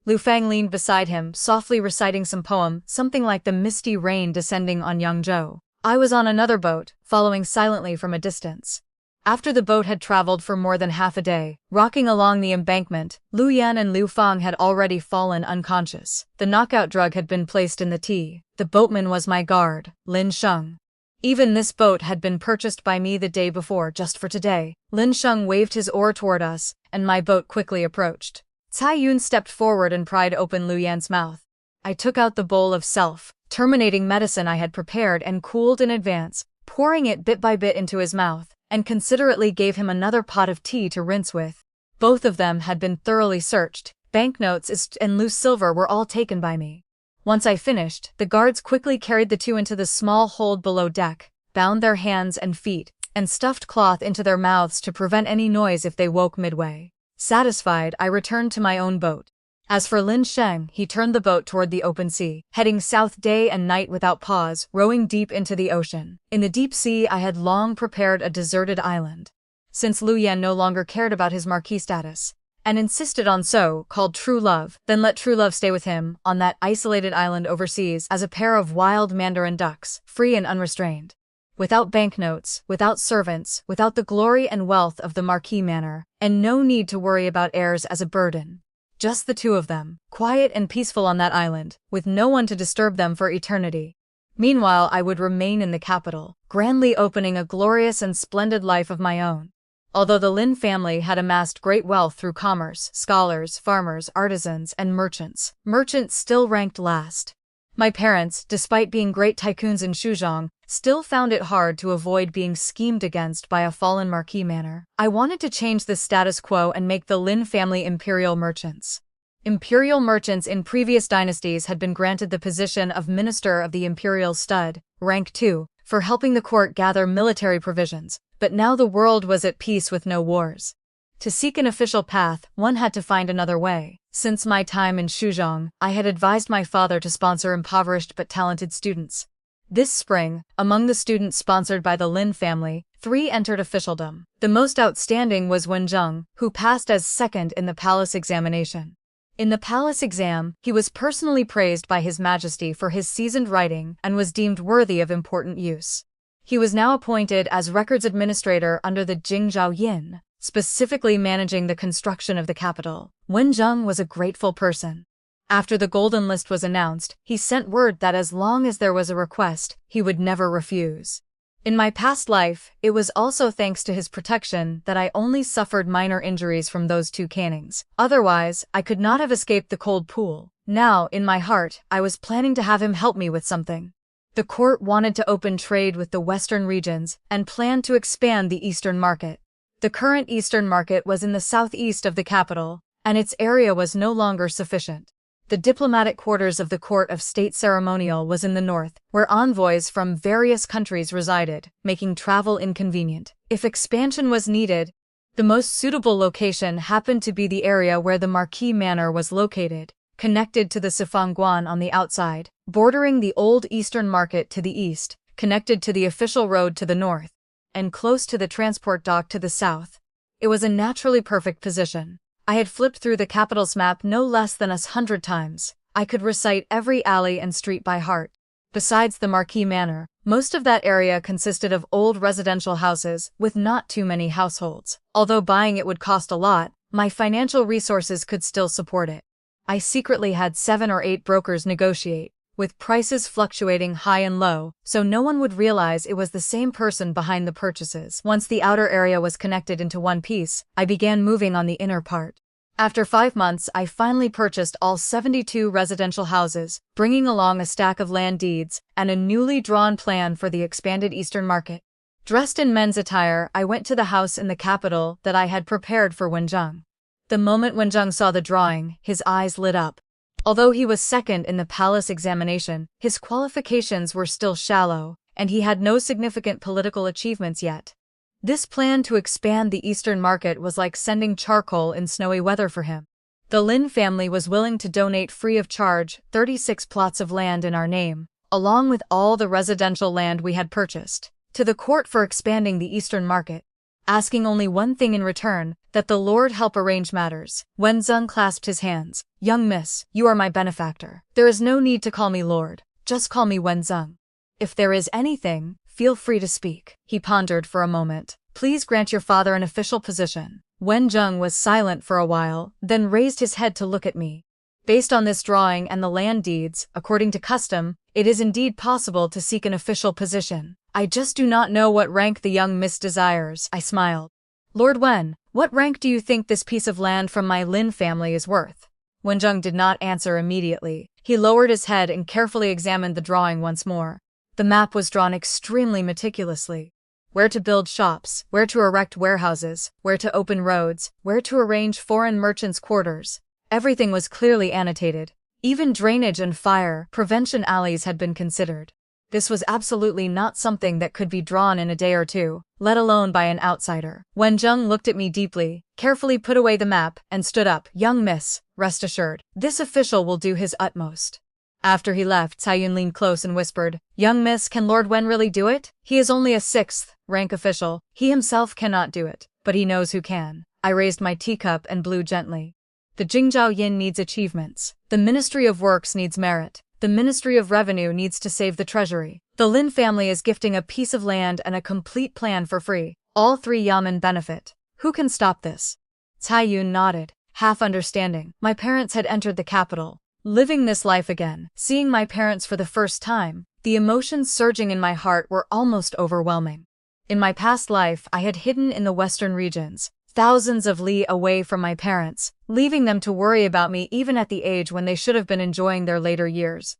Lu Fang leaned beside him, softly reciting some poem, something like the misty rain descending on Yangzhou. I was on another boat, following silently from a distance. After the boat had traveled for more than half a day, rocking along the embankment, Lu Yan and Liu Fang had already fallen unconscious. The knockout drug had been placed in the tea. The boatman was my guard, Lin Sheng. Even this boat had been purchased by me the day before just for today. Lin Sheng waved his oar toward us, and my boat quickly approached. 𝐶ai stepped forward and pried open Lu Yan's mouth. I took out the bowl of self-terminating medicine I had prepared and cooled in advance, pouring it bit by bit into his mouth, and considerately gave him another pot of tea to rinse with. Both of them had been thoroughly searched. Banknotes and loose silver were all taken by me. Once I finished, the guards quickly carried the two into the small hold below deck, bound their hands and feet, and stuffed cloth into their mouths to prevent any noise if they woke midway. Satisfied, I returned to my own boat. As for Lin Sheng, he turned the boat toward the open sea, heading south day and night without pause, rowing deep into the ocean. In the deep sea, I had long prepared a deserted island. Since Lu Yan no longer cared about his marquis status, and insisted on so-called true love, then let true love stay with him, on that isolated island overseas, as a pair of wild mandarin ducks, free and unrestrained. Without banknotes, without servants, without the glory and wealth of the Marquis Manor, and no need to worry about heirs as a burden. Just the two of them, quiet and peaceful on that island, with no one to disturb them for eternity. Meanwhile, I would remain in the capital, grandly opening a glorious and splendid life of my own. Although the Lin family had amassed great wealth through commerce, scholars, farmers, artisans, and merchants, merchants still ranked last. My parents, despite being great tycoons in Shuzhong, still found it hard to avoid being schemed against by a fallen Marquis Manor. I wanted to change the status quo and make the Lin family imperial merchants. Imperial merchants in previous dynasties had been granted the position of Minister of the Imperial Stud, rank 2, for helping the court gather military provisions, but now the world was at peace with no wars. To seek an official path, one had to find another way. Since my time in Shuzhong, I had advised my father to sponsor impoverished but talented students. This spring, among the students sponsored by the Lin family, 3 entered officialdom. The most outstanding was Wenjung, who passed as second in the palace examination. In the palace exam, he was personally praised by His Majesty for his seasoned writing and was deemed worthy of important use. He was now appointed as records administrator under the Jingzhao Yin, specifically managing the construction of the capital. Wenjung was a grateful person. After the golden list was announced, he sent word that as long as there was a request, he would never refuse. In my past life, it was also thanks to his protection that I only suffered minor injuries from those 2 canings. Otherwise, I could not have escaped the cold pool. Now, in my heart, I was planning to have him help me with something. The court wanted to open trade with the western regions and planned to expand the eastern market. The current eastern market was in the southeast of the capital, and its area was no longer sufficient. The diplomatic quarters of the Court of State Ceremonial was in the north, where envoys from various countries resided, making travel inconvenient. If expansion was needed, the most suitable location happened to be the area where the Marquis Manor was located, connected to the Sifangguan on the outside, bordering the old eastern market to the east, connected to the official road to the north, and close to the transport dock to the south. It was a naturally perfect position. I had flipped through the capital's map no less than 100 times. I could recite every alley and street by heart. Besides the Marquis Manor, most of that area consisted of old residential houses with not too many households. Although buying it would cost a lot, my financial resources could still support it. I secretly had 7 or 8 brokers negotiate, with prices fluctuating high and low, so no one would realize it was the same person behind the purchases. Once the outer area was connected into one piece, I began moving on the inner part. After 5 months, I finally purchased all 72 residential houses, bringing along a stack of land deeds and a newly drawn plan for the expanded eastern market. Dressed in men's attire, I went to the house in the capital that I had prepared for Wenjung. The moment Wenjung saw the drawing, his eyes lit up. Although he was second in the palace examination, his qualifications were still shallow, and he had no significant political achievements yet. This plan to expand the eastern market was like sending charcoal in snowy weather for him. The Lin family was willing to donate free of charge 36 plots of land in our name, along with all the residential land we had purchased, to the court for expanding the eastern market, asking only one thing in return, that the Lord help arrange matters. Wenjung clasped his hands. "Young miss, you are my benefactor. There is no need to call me Lord, just call me Wenjung. If there is anything, feel free to speak." He pondered for a moment. "Please grant your father an official position." Wenjung was silent for a while, then raised his head to look at me. "Based on this drawing and the land deeds, according to custom, it is indeed possible to seek an official position. I just do not know what rank the young miss desires." I smiled. "Lord Wen, what rank do you think this piece of land from my Lin family is worth?" Wenjung did not answer immediately. He lowered his head and carefully examined the drawing once more. The map was drawn extremely meticulously. Where to build shops, where to erect warehouses, where to open roads, where to arrange foreign merchants' quarters. Everything was clearly annotated. Even drainage and fire prevention alleys had been considered. This was absolutely not something that could be drawn in a day or two, let alone by an outsider. Wenjung looked at me deeply, carefully put away the map, and stood up. "Young miss, rest assured, this official will do his utmost." After he left, 𝐶AIYUN leaned close and whispered, "Young miss, can Lord Wen really do it? He is only a 6th rank official. He himself cannot do it, but he knows who can." I raised my teacup and blew gently. The Jingzhao Yin needs achievements. The Ministry of Works needs merit. The Ministry of Revenue needs to save the treasury. The Lin family is gifting a piece of land and a complete plan for free. All 3 yamen benefit. Who can stop this? 𝐶AIYUN nodded, half understanding. My parents had entered the capital, living this life again. Seeing my parents for the first time, the emotions surging in my heart were almost overwhelming. In my past life, I had hidden in the western regions, thousands of li away from my parents, leaving them to worry about me even at the age when they should have been enjoying their later years.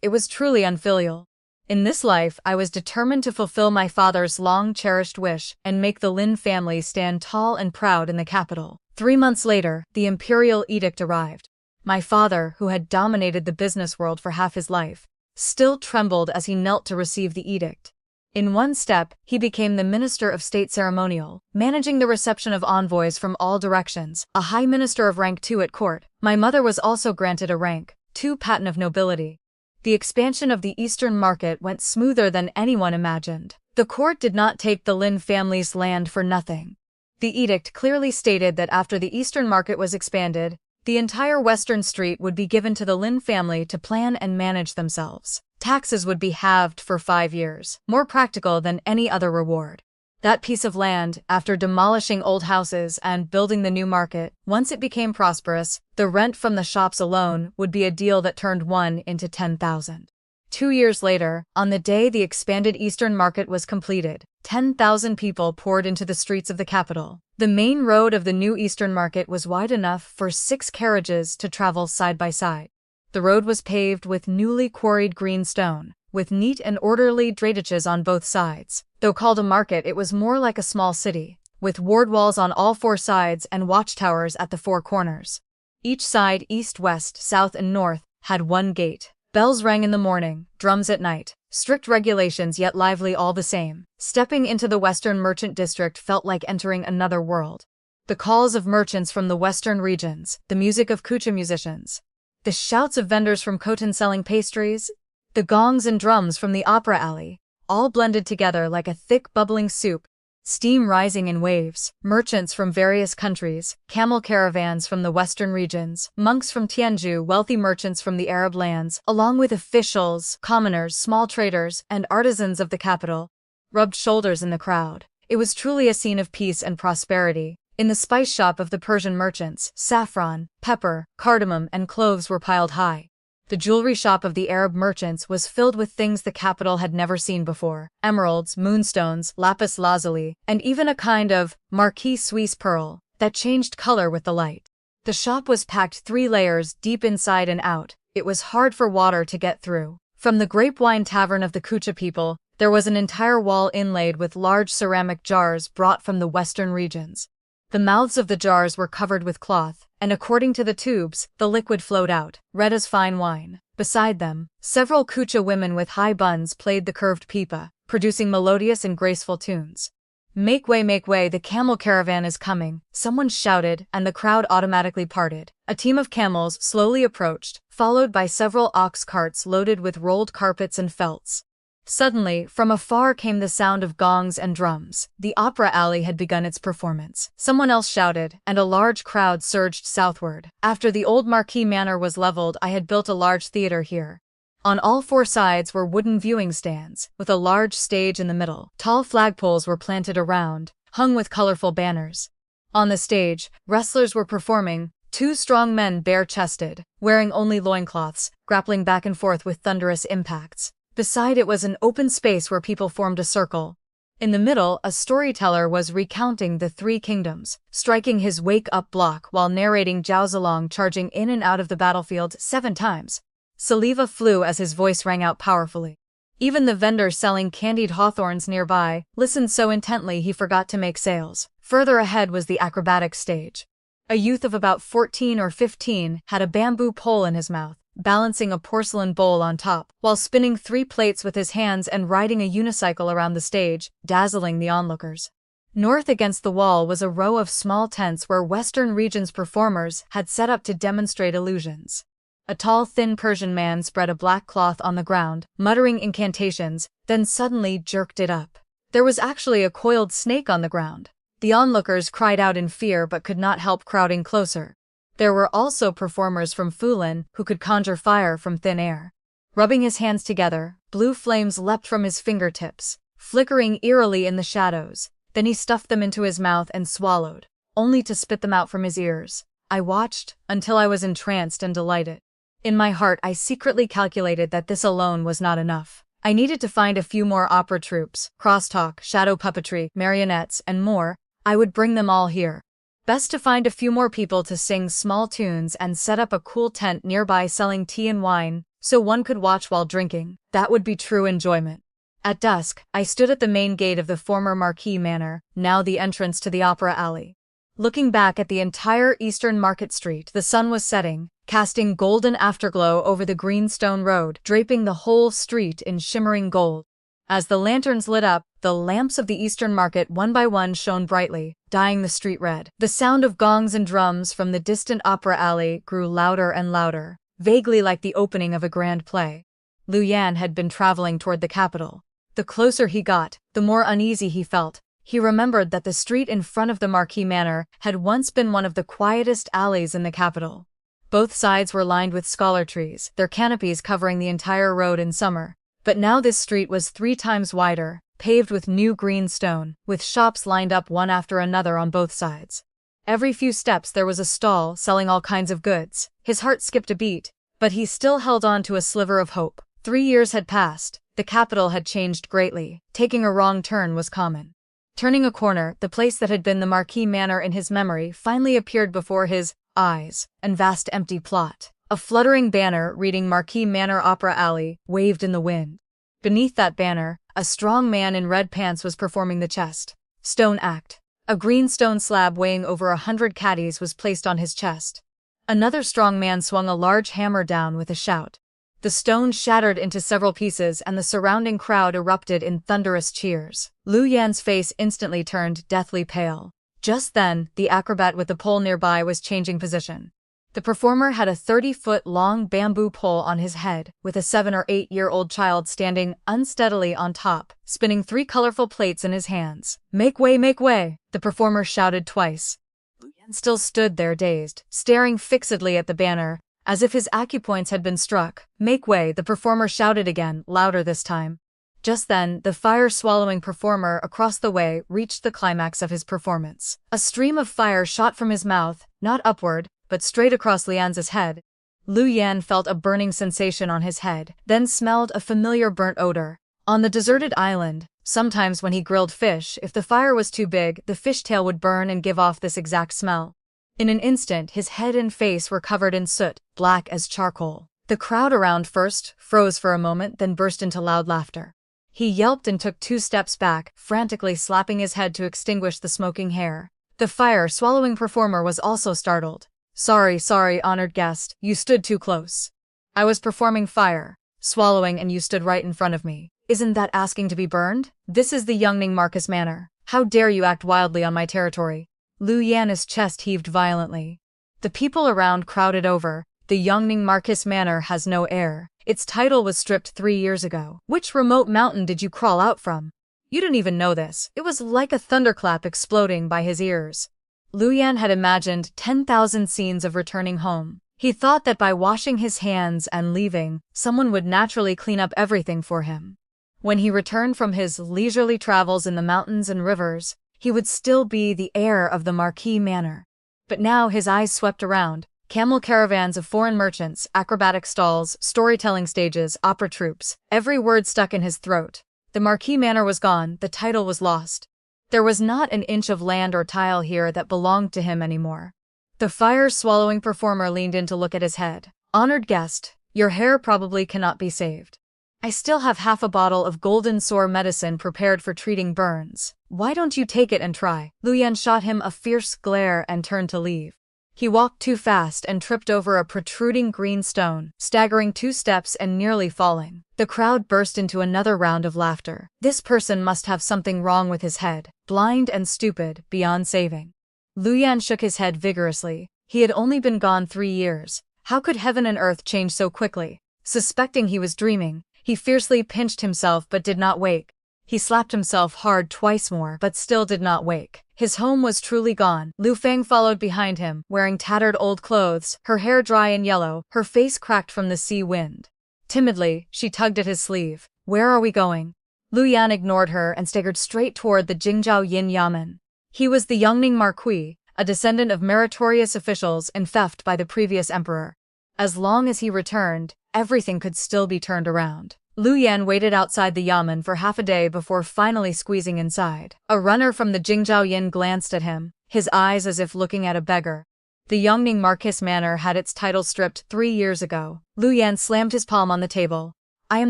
It was truly unfilial. In this life, I was determined to fulfill my father's long-cherished wish and make the Lin family stand tall and proud in the capital. 3 months later, the imperial edict arrived. My father, who had dominated the business world for half his life, still trembled as he knelt to receive the edict. In one step, he became the Minister of State Ceremonial, managing the reception of envoys from all directions, a High Minister of rank 2 at court. My mother was also granted a rank 2 patent of nobility. The expansion of the Eastern market went smoother than anyone imagined. The court did not take the Lin family's land for nothing. The edict clearly stated that after the Eastern market was expanded, the entire Western Street would be given to the Lin family to plan and manage themselves. Taxes would be halved for 5 years, more practical than any other reward. That piece of land, after demolishing old houses and building the new market, once it became prosperous, the rent from the shops alone would be a deal that turned 1 into 10,000. 2 years later, on the day the expanded Eastern market was completed, 10,000 people poured into the streets of the capital. The main road of the new Eastern market was wide enough for 6 carriages to travel side by side. The road was paved with newly quarried green stone, with neat and orderly drainages on both sides. Though called a market, it was more like a small city, with ward walls on all 4 sides and watchtowers at the 4 corners. Each side, east, west, south, and north, had 1 gate. Bells rang in the morning, drums at night. Strict regulations, yet lively all the same. Stepping into the Western Merchant District felt like entering another world. The calls of merchants from the western regions, the music of 𝐊𝐤𝐿 musicians, the shouts of vendors from 𝐊𝐿 selling pastries, the gongs and drums from the opera alley, all blended together like a thick bubbling soup, steam rising in waves. Merchants from various countries, camel caravans from the western regions, monks from Tianzhu, wealthy merchants from the Arab lands, along with officials, commoners, small traders, and artisans of the capital, rubbed shoulders in the crowd. It was truly a scene of peace and prosperity. In the spice shop of the Persian merchants, saffron, pepper, cardamom, and cloves were piled high. The jewelry shop of the Arab merchants was filled with things the capital had never seen before: emeralds, moonstones, lapis lazuli, and even a kind of Marquise Suisse pearl that changed color with the light. The shop was packed 3 layers deep inside and out. It was hard for water to get through. From the grape wine tavern of the 𝐶 people, there was an entire wall inlaid with large ceramic jars brought from the western regions. The mouths of the jars were covered with cloth, and according to the tubes, the liquid flowed out, red as fine wine. Beside them, several 𝐶 women with high buns played the curved pipa, producing melodious and graceful tunes. Make way, the camel caravan is coming, someone shouted, and the crowd automatically parted. A team of camels slowly approached, followed by several ox carts loaded with rolled carpets and felts. Suddenly, from afar came the sound of gongs and drums. The opera alley had begun its performance. Someone else shouted, and a large crowd surged southward. After the old Marquis Manor was leveled, I had built a large theater here. On all 4 sides were wooden viewing stands, with a large stage in the middle. Tall flagpoles were planted around, hung with colorful banners. On the stage, wrestlers were performing, 2 strong men bare-chested, wearing only loincloths, grappling back and forth with thunderous impacts. Beside it was an open space where people formed a circle. In the middle, a storyteller was recounting the 3 kingdoms, striking his wake-up block while narrating Zhao Zilong charging in and out of the battlefield 7 times. Saliva flew as his voice rang out powerfully. Even the vendor selling candied hawthorns nearby listened so intently he forgot to make sales. Further ahead was the acrobatic stage. A youth of about 14 or 15 had a bamboo pole in his mouth, balancing a porcelain bowl on top, while spinning 3 plates with his hands and riding a unicycle around the stage, dazzling the onlookers. North against the wall was a row of small tents where Western regions performers had set up to demonstrate illusions. A tall, thin Persian man spread a black cloth on the ground, muttering incantations, then suddenly jerked it up. There was actually a coiled snake on the ground. The onlookers cried out in fear but could not help crowding closer. There were also performers from Fulin who could conjure fire from thin air. Rubbing his hands together, blue flames leapt from his fingertips, flickering eerily in the shadows. Then he stuffed them into his mouth and swallowed, only to spit them out from his ears. I watched until I was entranced and delighted. In my heart, I secretly calculated that this alone was not enough. I needed to find a few more opera troupes, crosstalk, shadow puppetry, marionettes, and more. I would bring them all here. Best to find a few more people to sing small tunes and set up a cool tent nearby selling tea and wine, so one could watch while drinking. That would be true enjoyment. At dusk, I stood at the main gate of the former Marquis Manor, now the entrance to the opera alley. Looking back at the entire Eastern Market Street, the sun was setting, casting golden afterglow over the green stone road, draping the whole street in shimmering gold. As the lanterns lit up, the lamps of the eastern market one by one shone brightly, dyeing the street red. The sound of gongs and drums from the distant opera alley grew louder and louder, vaguely like the opening of a grand play. Liu Yan had been traveling toward the capital. The closer he got, the more uneasy he felt. He remembered that the street in front of the Marquis Manor had once been one of the quietest alleys in the capital. Both sides were lined with scholar trees, their canopies covering the entire road in summer. But now this street was 3 times wider, paved with new green stone, with shops lined up one after another on both sides. Every few steps there was a stall selling all kinds of goods. His heart skipped a beat, but he still held on to a sliver of hope. 3 years had passed. The capital had changed greatly. Taking a wrong turn was common. Turning a corner, the place that had been the Marquis Manor in his memory finally appeared before his eyes, and vast empty plot. A fluttering banner reading Marquis Manor Opera Alley waved in the wind. Beneath that banner, a strong man in red pants was performing the chest. Stone act. A green stone slab weighing over 100 caddies was placed on his chest. Another strong man swung a large hammer down with a shout. The stone shattered into several pieces and the surrounding crowd erupted in thunderous cheers. Liu Yan's face instantly turned deathly pale. Just then, the acrobat with the pole nearby was changing position. The performer had a 30-foot-long bamboo pole on his head, with a 7 or 8-year-old child standing unsteadily on top, spinning 3 colorful plates in his hands. "Make way, make way!" the performer shouted twice. Liu Yan still stood there dazed, staring fixedly at the banner, as if his acupoints had been struck. "Make way," the performer shouted again, louder this time. Just then, the fire-swallowing performer across the way reached the climax of his performance. A stream of fire shot from his mouth, not upward, but straight across Liu Yan's head. Liu Yan felt a burning sensation on his head, then smelled a familiar burnt odor. On the deserted island, sometimes when he grilled fish, if the fire was too big, the fishtail would burn and give off this exact smell. In an instant, his head and face were covered in soot, black as charcoal. The crowd around first froze for a moment, then burst into loud laughter. He yelped and took 2 steps back, frantically slapping his head to extinguish the smoking hair. The fire-swallowing performer was also startled. Sorry, honored guest, you stood too close. I was performing fire, swallowing, and you stood right in front of me. Isn't that asking to be burned? This is the 𝐷𝐻𝐵 Manor. How dare you act wildly on my territory?" Liu Yan's chest heaved violently. The people around crowded over. The 𝐷𝐻𝐵 Manor has no heir. Its title was stripped 3 years ago. Which remote mountain did you crawl out from? You didn't even know this. It was like a thunderclap exploding by his ears. Liu Yan had imagined 10,000 scenes of returning home. He thought that by washing his hands and leaving, someone would naturally clean up everything for him. When he returned from his leisurely travels in the mountains and rivers, he would still be the heir of the Marquis Manor. But now his eyes swept around. Camel caravans of foreign merchants, acrobatic stalls, storytelling stages, opera troupes. Every word stuck in his throat. The Marquis Manor was gone, the title was lost. There was not an inch of land or tile here that belonged to him anymore. The fire-swallowing performer leaned in to look at his head. "Honored guest, your hair probably cannot be saved. I still have half a bottle of golden sore medicine prepared for treating burns. Why don't you take it and try?" Liu Yan shot him a fierce glare and turned to leave. He walked too fast and tripped over a protruding green stone, staggering 2 steps and nearly falling. The crowd burst into another round of laughter. This person must have something wrong with his head, blind and stupid, beyond saving. Liu Yan shook his head vigorously. He had only been gone 3 years. How could heaven and earth change so quickly? Suspecting he was dreaming, he fiercely pinched himself but did not wake. He slapped himself hard twice more but still did not wake. His home was truly gone. Lu Fang followed behind him, wearing tattered old clothes, her hair dry and yellow, her face cracked from the sea wind. Timidly, she tugged at his sleeve. "Where are we going?" Liu Yan ignored her and staggered straight toward the Jingzhou Yin Yamen. He was the 𝐷𝐻𝐵 Marquis, a descendant of meritorious officials enfeoffed by the previous emperor. As long as he returned, everything could still be turned around. Liu Yan waited outside the yamen for half a day before finally squeezing inside. A runner from the Jingzhou Yin glanced at him, his eyes as if looking at a beggar. The 𝐷𝐻𝐵 Manor had its title stripped 3 years ago. Liu Yan slammed his palm on the table. "I am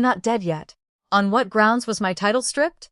not dead yet. On what grounds was my title stripped?"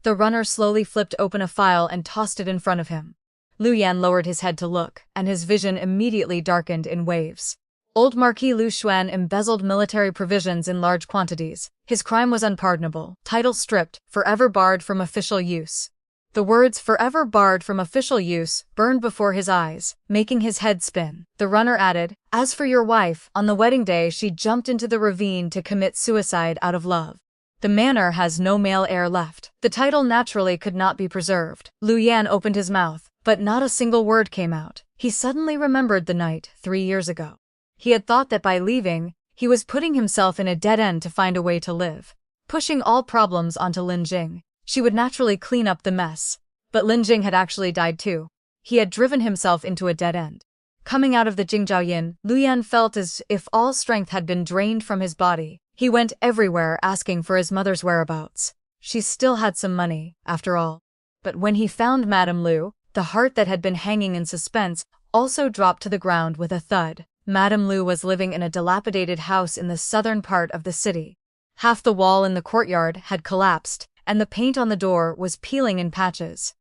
The runner slowly flipped open a file and tossed it in front of him. Liu Yan lowered his head to look, and his vision immediately darkened in waves. Old Marquis 𝐤𝐤𝐧𝐝 embezzled military provisions in large quantities. His crime was unpardonable. Title stripped, forever barred from official use. The words "forever barred from official use" burned before his eyes, making his head spin. The runner added, "As for your wife, on the wedding day she jumped into the ravine to commit suicide out of love. The manor has no male heir left." The title naturally could not be preserved. Liu Yan opened his mouth, but not a single word came out. He suddenly remembered the night 3 years ago. He had thought that by leaving, he was putting himself in a dead end to find a way to live. Pushing all problems onto Lin Jing, she would naturally clean up the mess. But Lin Jing had actually died too. He had driven himself into a dead end. Coming out of the Jingzhao Yin, Liu Yan felt as if all strength had been drained from his body. He went everywhere asking for his mother's whereabouts. She still had some money, after all. But when he found Madame Liu, the heart that had been hanging in suspense also dropped to the ground with a thud. Madame Liu was living in a dilapidated house in the southern part of the city. Half the wall in the courtyard had collapsed, and the paint on the door was peeling in patches.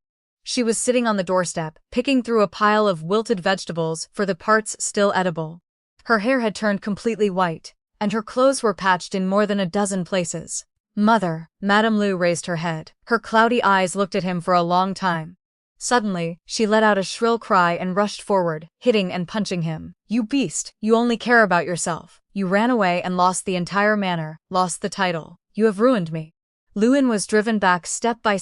She was sitting on the doorstep, picking through a pile of wilted vegetables for the parts still edible. Her hair had turned completely white, and her clothes were patched in more than a dozen places. "Mother," Madame Liu raised her head. Her cloudy eyes looked at him for a long time. Suddenly, she let out a shrill cry and rushed forward, hitting and punching him. "You beast! You only care about yourself. You ran away and lost the entire manor, lost the title. You have ruined me." Liu Yan was driven back step by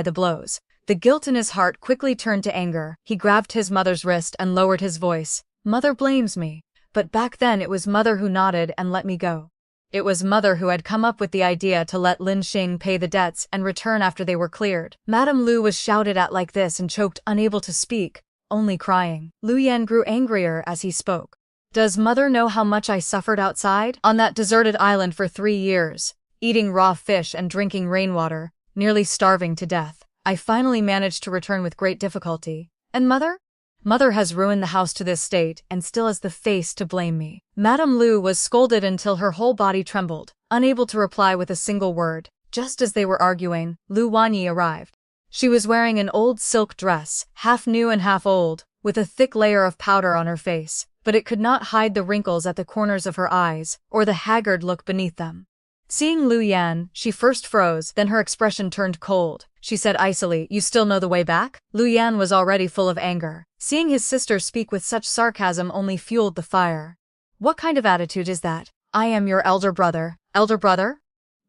the blows. The guilt in his heart quickly turned to anger. He grabbed his mother's wrist and lowered his voice. "Mother blames me. But back then it was Mother who nodded and let me go. It was Mother who had come up with the idea to let Lin Xing pay the debts and return after they were cleared." Madame Liu was shouted at like this and choked, unable to speak, only crying. Liu Yan grew angrier as he spoke. "Does Mother know how much I suffered outside? On that deserted island for 3 years, eating raw fish and drinking rainwater, nearly starving to death. I finally managed to return with great difficulty. And Mother? Mother has ruined the house to this state and still has the face to blame me." Madame Liu was scolded until her whole body trembled, unable to reply with a single word. Just as they were arguing, Lu Wanyi arrived. She was wearing an old silk dress, half new and half old, with a thick layer of powder on her face, but it could not hide the wrinkles at the corners of her eyes, or the haggard look beneath them. Seeing Liu Yan, she first froze, then her expression turned cold. She said icily, "You still know the way back?" Liu Yan was already full of anger. Seeing his sister speak with such sarcasm only fueled the fire. "What kind of attitude is that? I am your elder brother." "Elder brother?"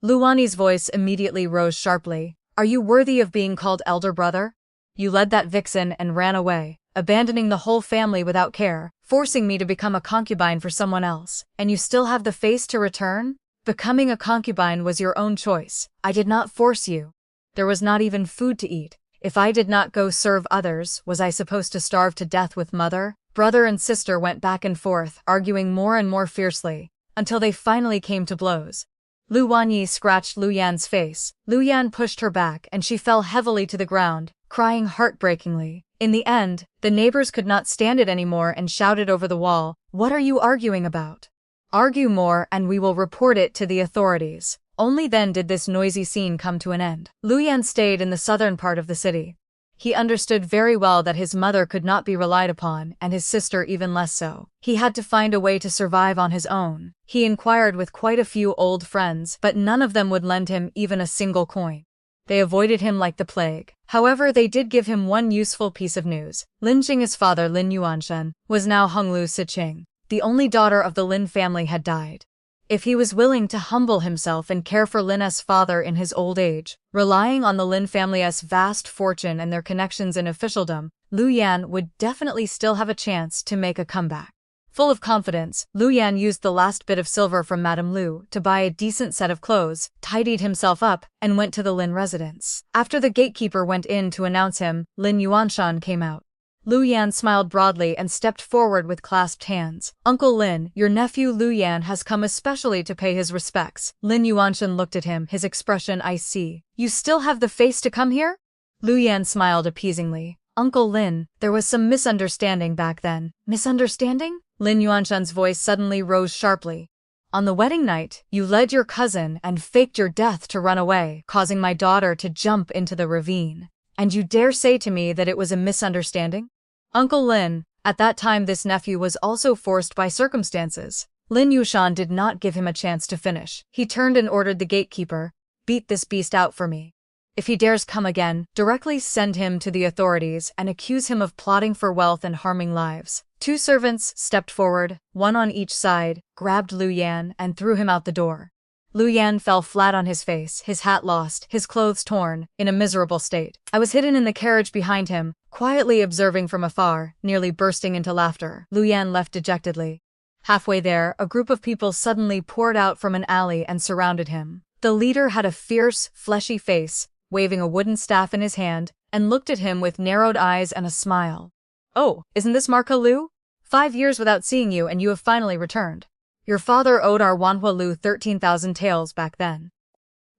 Lu Wanyi's voice immediately rose sharply. "Are you worthy of being called elder brother? You led that vixen and ran away, abandoning the whole family without care, forcing me to become a concubine for someone else, and you still have the face to return? Becoming a concubine was your own choice. I did not force you. There was not even food to eat. If I did not go serve others, was I supposed to starve to death with Mother?" Brother and sister went back and forth, arguing more and more fiercely, until they finally came to blows. Lu Wanyi scratched Liu Yan's face. Liu Yan pushed her back and she fell heavily to the ground, crying heartbreakingly. In the end, the neighbors could not stand it anymore and shouted over the wall, "What are you arguing about? Argue more and we will report it to the authorities." Only then did this noisy scene come to an end. Liu Yan stayed in the southern part of the city. He understood very well that his mother could not be relied upon, and his sister even less so. He had to find a way to survive on his own. He inquired with quite a few old friends, but none of them would lend him even a single coin. They avoided him like the plague. However, they did give him one useful piece of news. Lin Jing's father, Lin Yuanshen, was now Honglu Siqing. The only daughter of the Lin family had died. If he was willing to humble himself and care for Lin's father in his old age, relying on the Lin family's vast fortune and their connections in officialdom, Liu Yan would definitely still have a chance to make a comeback. Full of confidence, Liu Yan used the last bit of silver from Madame Liu to buy a decent set of clothes, tidied himself up, and went to the Lin residence. After the gatekeeper went in to announce him, Lin Yuanshan came out. Liu Yan smiled broadly and stepped forward with clasped hands. "Uncle Lin, your nephew Liu Yan has come especially to pay his respects." Lin Yuanshan looked at him, his expression icy. "You still have the face to come here?" Liu Yan smiled appeasingly. "Uncle Lin, there was some misunderstanding back then." "Misunderstanding?" Lin Yuanshan's voice suddenly rose sharply. "On the wedding night, you led your cousin and faked your death to run away, causing my daughter to jump into the ravine. And you dare say to me that it was a misunderstanding?" "Uncle Lin," At that time this nephew was also forced by circumstances. Lin Yushan did not give him a chance to finish. He turned and ordered the gatekeeper, "Beat this beast out for me. If he dares come again, directly send him to the authorities and accuse him of plotting for wealth and harming lives." Two servants stepped forward, one on each side, grabbed Lu Yan and threw him out the door. Lu Yan fell flat on his face, his hat lost, his clothes torn, in a miserable state. I was hidden in the carriage behind him, quietly observing from afar, nearly bursting into laughter. Lu Yan left dejectedly. Halfway there, a group of people suddenly poured out from an alley and surrounded him. The leader had a fierce, fleshy face, waving a wooden staff in his hand, and looked at him with narrowed eyes and a smile. "Oh, isn't this Marca Lu? 5 years without seeing you and you have finally returned. Your father owed our Wan-Hua-Lu 13,000 taels back then.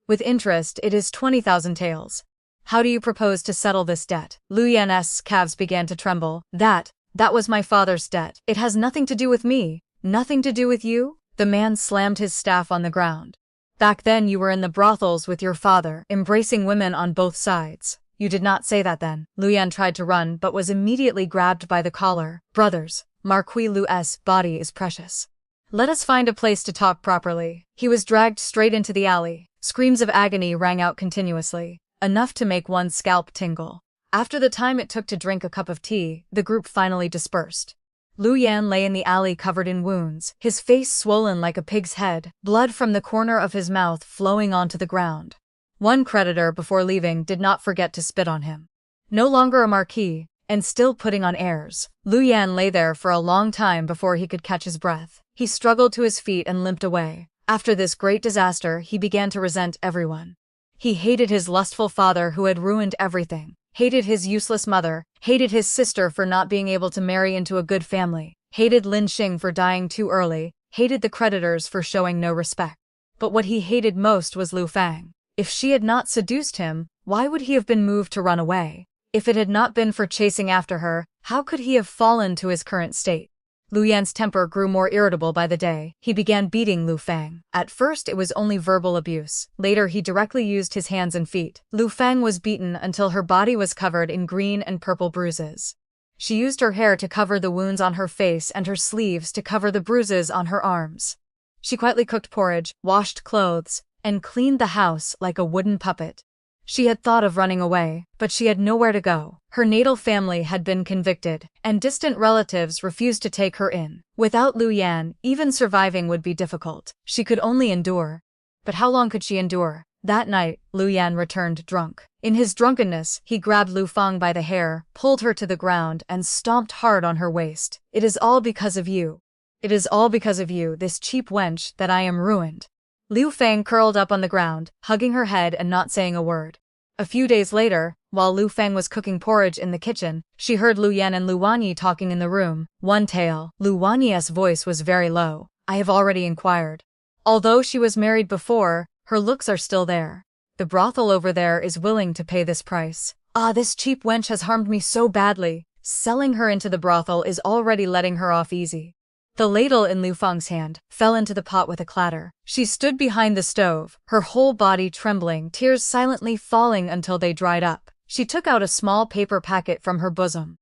With interest, it is 20,000 taels. How do you propose to settle this debt?" Lu Yan's calves began to tremble. That was my father's debt. It has nothing to do with me. Nothing to do with you?" The man slammed his staff on the ground. "Back then you were in the brothels with your father, embracing women on both sides. You did not say that then." Lu Yan tried to run but was immediately grabbed by the collar. "Brothers, Marquis Lu's body is precious. Let us find a place to talk properly." He was dragged straight into the alley. Screams of agony rang out continuously, enough to make one's scalp tingle. After the time it took to drink a cup of tea, the group finally dispersed. Lu Yan lay in the alley covered in wounds, his face swollen like a pig's head, blood from the corner of his mouth flowing onto the ground. One creditor before leaving did not forget to spit on him. No longer a marquis, and still putting on airs, Lu Yan lay there for a long time before he could catch his breath. He struggled to his feet and limped away. After this great disaster, he began to resent everyone. He hated his lustful father who had ruined everything, hated his useless mother, hated his sister for not being able to marry into a good family, hated Lin Xing for dying too early, hated the creditors for showing no respect. But what he hated most was Lu Fang. If she had not seduced him, why would he have been moved to run away? If it had not been for chasing after her, how could he have fallen to his current state? Lu Yan's temper grew more irritable by the day. He began beating Lu Fang. At first it was only verbal abuse. Later he directly used his hands and feet. Lu Fang was beaten until her body was covered in green and purple bruises. She used her hair to cover the wounds on her face and her sleeves to cover the bruises on her arms. She quietly cooked porridge, washed clothes, and cleaned the house like a wooden puppet. She had thought of running away, but she had nowhere to go. Her natal family had been convicted, and distant relatives refused to take her in. Without Lu Yan, even surviving would be difficult. She could only endure. But how long could she endure? That night, Lu Yan returned drunk. In his drunkenness, he grabbed Lu Fang by the hair, pulled her to the ground, and stomped hard on her waist. "It is all because of you. It is all because of you, this cheap wench, that I am ruined." Lu Fang curled up on the ground, hugging her head and not saying a word. A few days later, while Lu Fang was cooking porridge in the kitchen, she heard Lu Yan and Lu Wanyi talking in the room. One tale. Lu Wanyi's voice was very low. "I have already inquired. Although she was married before, her looks are still there. The brothel over there is willing to pay this price. Ah, this cheap wench has harmed me so badly. Selling her into the brothel is already letting her off easy." The ladle in Lu Fang's hand fell into the pot with a clatter. She stood behind the stove, her whole body trembling, tears silently falling until they dried up. She took out a small paper packet from her bosom.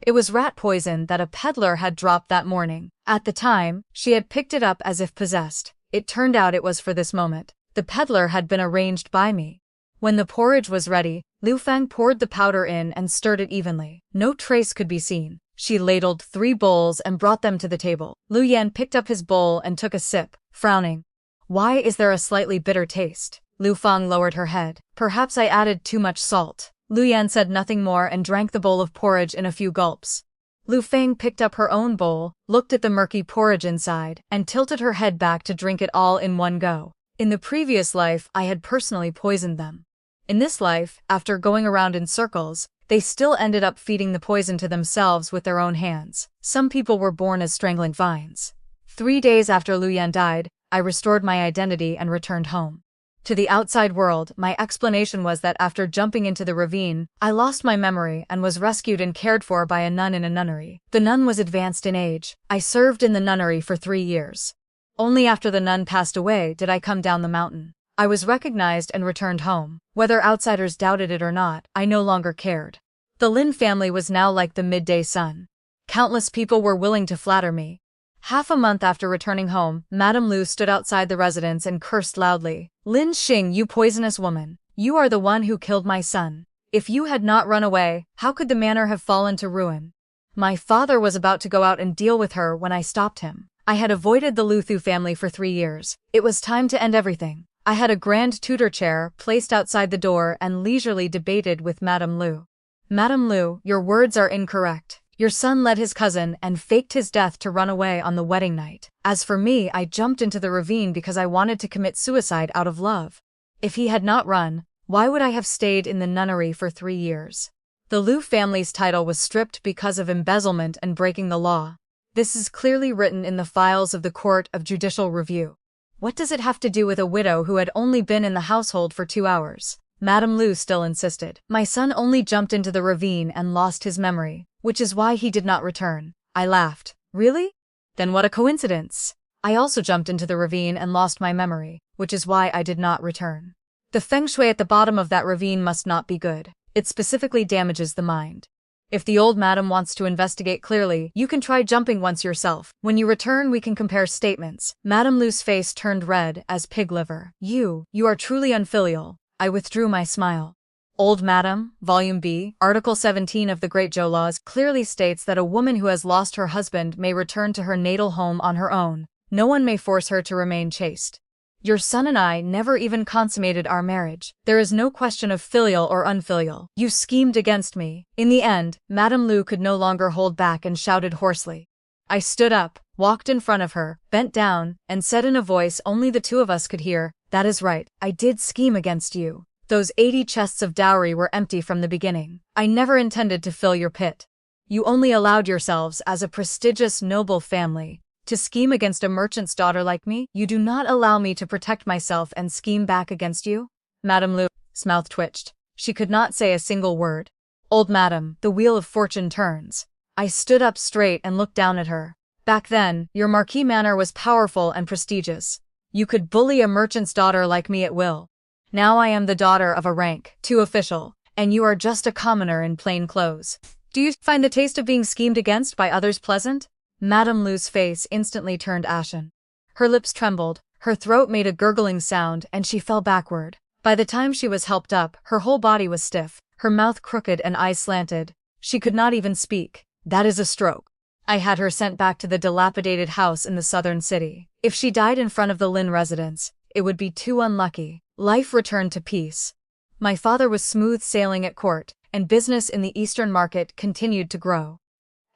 It was rat poison that a peddler had dropped that morning. At the time, she had picked it up as if possessed. It turned out it was for this moment. The peddler had been arranged by me. When the porridge was ready, Lu Fang poured the powder in and stirred it evenly. No trace could be seen. She ladled 3 bowls and brought them to the table. Lu Yan picked up his bowl and took a sip, frowning. "Why is there a slightly bitter taste?" Lu Fang lowered her head. "Perhaps I added too much salt." Lu Yan said nothing more and drank the bowl of porridge in a few gulps. Lu Fang picked up her own bowl, looked at the murky porridge inside, and tilted her head back to drink it all in one go. "In the previous life, I had personally poisoned them. In this life, after going around in circles, they still ended up feeding the poison to themselves with their own hands. Some people were born as strangling vines." 3 days after Lu Yan died, I restored my identity and returned home. To the outside world, my explanation was that after jumping into the ravine, I lost my memory and was rescued and cared for by a nun in a nunnery. The nun was advanced in age. I served in the nunnery for 3 years. Only after the nun passed away did I come down the mountain. I was recognized and returned home. Whether outsiders doubted it or not, I no longer cared. The Lin family was now like the midday sun. Countless people were willing to flatter me. Half a month after returning home, Madame Lu stood outside the residence and cursed loudly. "Lin Xing, you poisonous woman! You are the one who killed my son. If you had not run away, how could the manor have fallen to ruin?" My father was about to go out and deal with her when I stopped him. I had avoided the Luthu family for 3 years. It was time to end everything. I had a grand tutor chair placed outside the door and leisurely debated with Madame Lu. "Madame Lu, your words are incorrect. Your son led his cousin and faked his death to run away on the wedding night. As for me, I jumped into the ravine because I wanted to commit suicide out of love. If he had not run, why would I have stayed in the nunnery for 3 years? The Lu family's title was stripped because of embezzlement and breaking the law. This is clearly written in the files of the Court of Judicial Review. What does it have to do with a widow who had only been in the household for 2 hours?" Madame Lu still insisted. "My son only jumped into the ravine and lost his memory, which is why he did not return." I laughed. "Really? Then what a coincidence. I also jumped into the ravine and lost my memory, which is why I did not return. The feng shui at the bottom of that ravine must not be good. It specifically damages the mind. If the old madam wants to investigate clearly, you can try jumping once yourself. When you return, we can compare statements." Madame Lu's face turned red as pig liver. You are truly unfilial." I withdrew my smile. Old Madam, Volume B, Article 17 of the Great Zhou Laws clearly states that a woman who has lost her husband may return to her natal home on her own. No one may force her to remain chaste. Your son and I never even consummated our marriage. There is no question of filial or unfilial. You schemed against me. In the end, Madame Lu could no longer hold back and shouted hoarsely. I stood up, walked in front of her, bent down, and said in a voice only the two of us could hear, "That is right, I did scheme against you. Those 80 chests of dowry were empty from the beginning. I never intended to fill your pit. You only allowed yourselves, as a prestigious noble family, to scheme against a merchant's daughter like me. You do not allow me to protect myself and scheme back against you?" Madame Lu's mouth twitched. She could not say a single word. "Old Madam, the wheel of fortune turns." I stood up straight and looked down at her. "Back then, your marquis manor was powerful and prestigious. You could bully a merchant's daughter like me at will. Now I am the daughter of a rank 2 official, and you are just a commoner in plain clothes. Do you find the taste of being schemed against by others pleasant?" Madame Lu's face instantly turned ashen. Her lips trembled, her throat made a gurgling sound, and she fell backward. By the time she was helped up, her whole body was stiff, her mouth crooked and eyes slanted. She could not even speak. "That is a stroke." I had her sent back to the dilapidated house in the southern city. If she died in front of the Lin residence, it would be too unlucky. Life returned to peace. My father was smooth sailing at court, and business in the Eastern market continued to grow.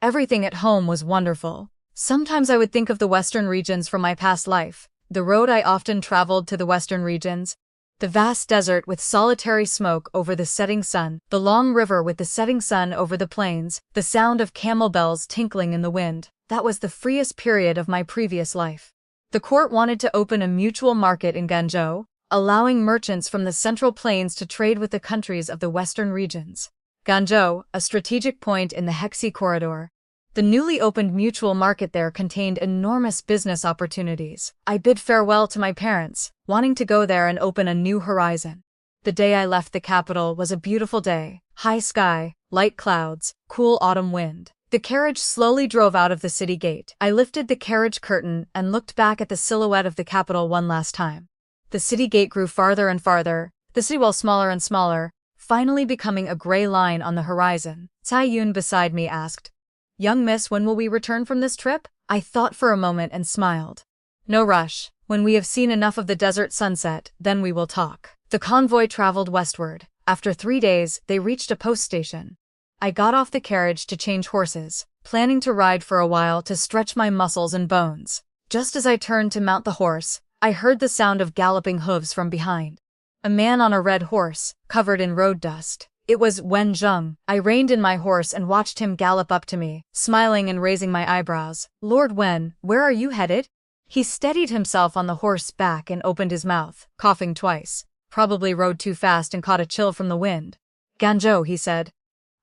Everything at home was wonderful. Sometimes I would think of the Western regions from my past life, the road I often traveled to the Western regions, the vast desert with solitary smoke over the setting sun, the long river with the setting sun over the plains, the sound of camel bells tinkling in the wind. That was the freest period of my previous life. The court wanted to open a mutual market in Guangzhou, allowing merchants from the Central Plains to trade with the countries of the Western regions. Guangzhou, a strategic point in the Hexi corridor. The newly opened mutual market there contained enormous business opportunities. I bid farewell to my parents, wanting to go there and open a new horizon. The day I left the capital was a beautiful day. High sky, light clouds, cool autumn wind. The carriage slowly drove out of the city gate. I lifted the carriage curtain and looked back at the silhouette of the capital one last time. The city gate grew farther and farther, the city wall smaller and smaller, finally becoming a gray line on the horizon. Cai Yun beside me asked, "Young miss, when will we return from this trip?" I thought for a moment and smiled. "No rush. When we have seen enough of the desert sunset, then we will talk." The convoy traveled westward. After 3 days, they reached a post station. I got off the carriage to change horses, planning to ride for a while to stretch my muscles and bones. Just as I turned to mount the horse, I heard the sound of galloping hooves from behind. A man on a red horse, covered in road dust. It was Wen Zheng. I reined in my horse and watched him gallop up to me, smiling and raising my eyebrows. "Lord Wen, where are you headed?" He steadied himself on the horse's back and opened his mouth, coughing twice. Probably rode too fast and caught a chill from the wind. "Guangzhou," he said.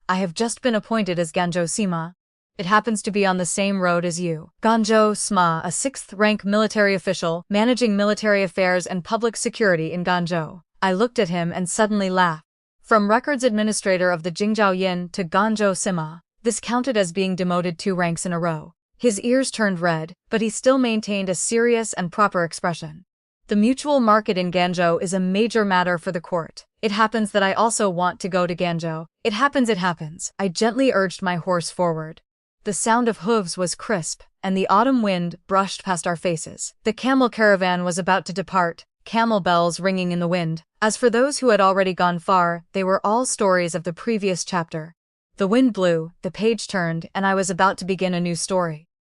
"I have just been appointed as Guangzhou Sima. It happens to be on the same road as you." Guangzhou Sima, a 6th-rank military official, managing military affairs and public security in Guangzhou. I looked at him and suddenly laughed. From records administrator of the Jingzhou Yin to Guangzhou Sima, This counted as being demoted 2 ranks in a row. His ears turned red, but he still maintained a serious and proper expression. The mutual market in Guangzhou is a major matter for the court. It happens that I also want to go to Guangzhou. It happens. I gently urged my horse forward. The sound of hooves was crisp, and the autumn wind brushed past our faces. The camel caravan was about to depart, camel bells ringing in the wind. As for those who had already gone far, they were all stories of the previous chapter. The wind blew, the page turned, and I was about to begin a new story.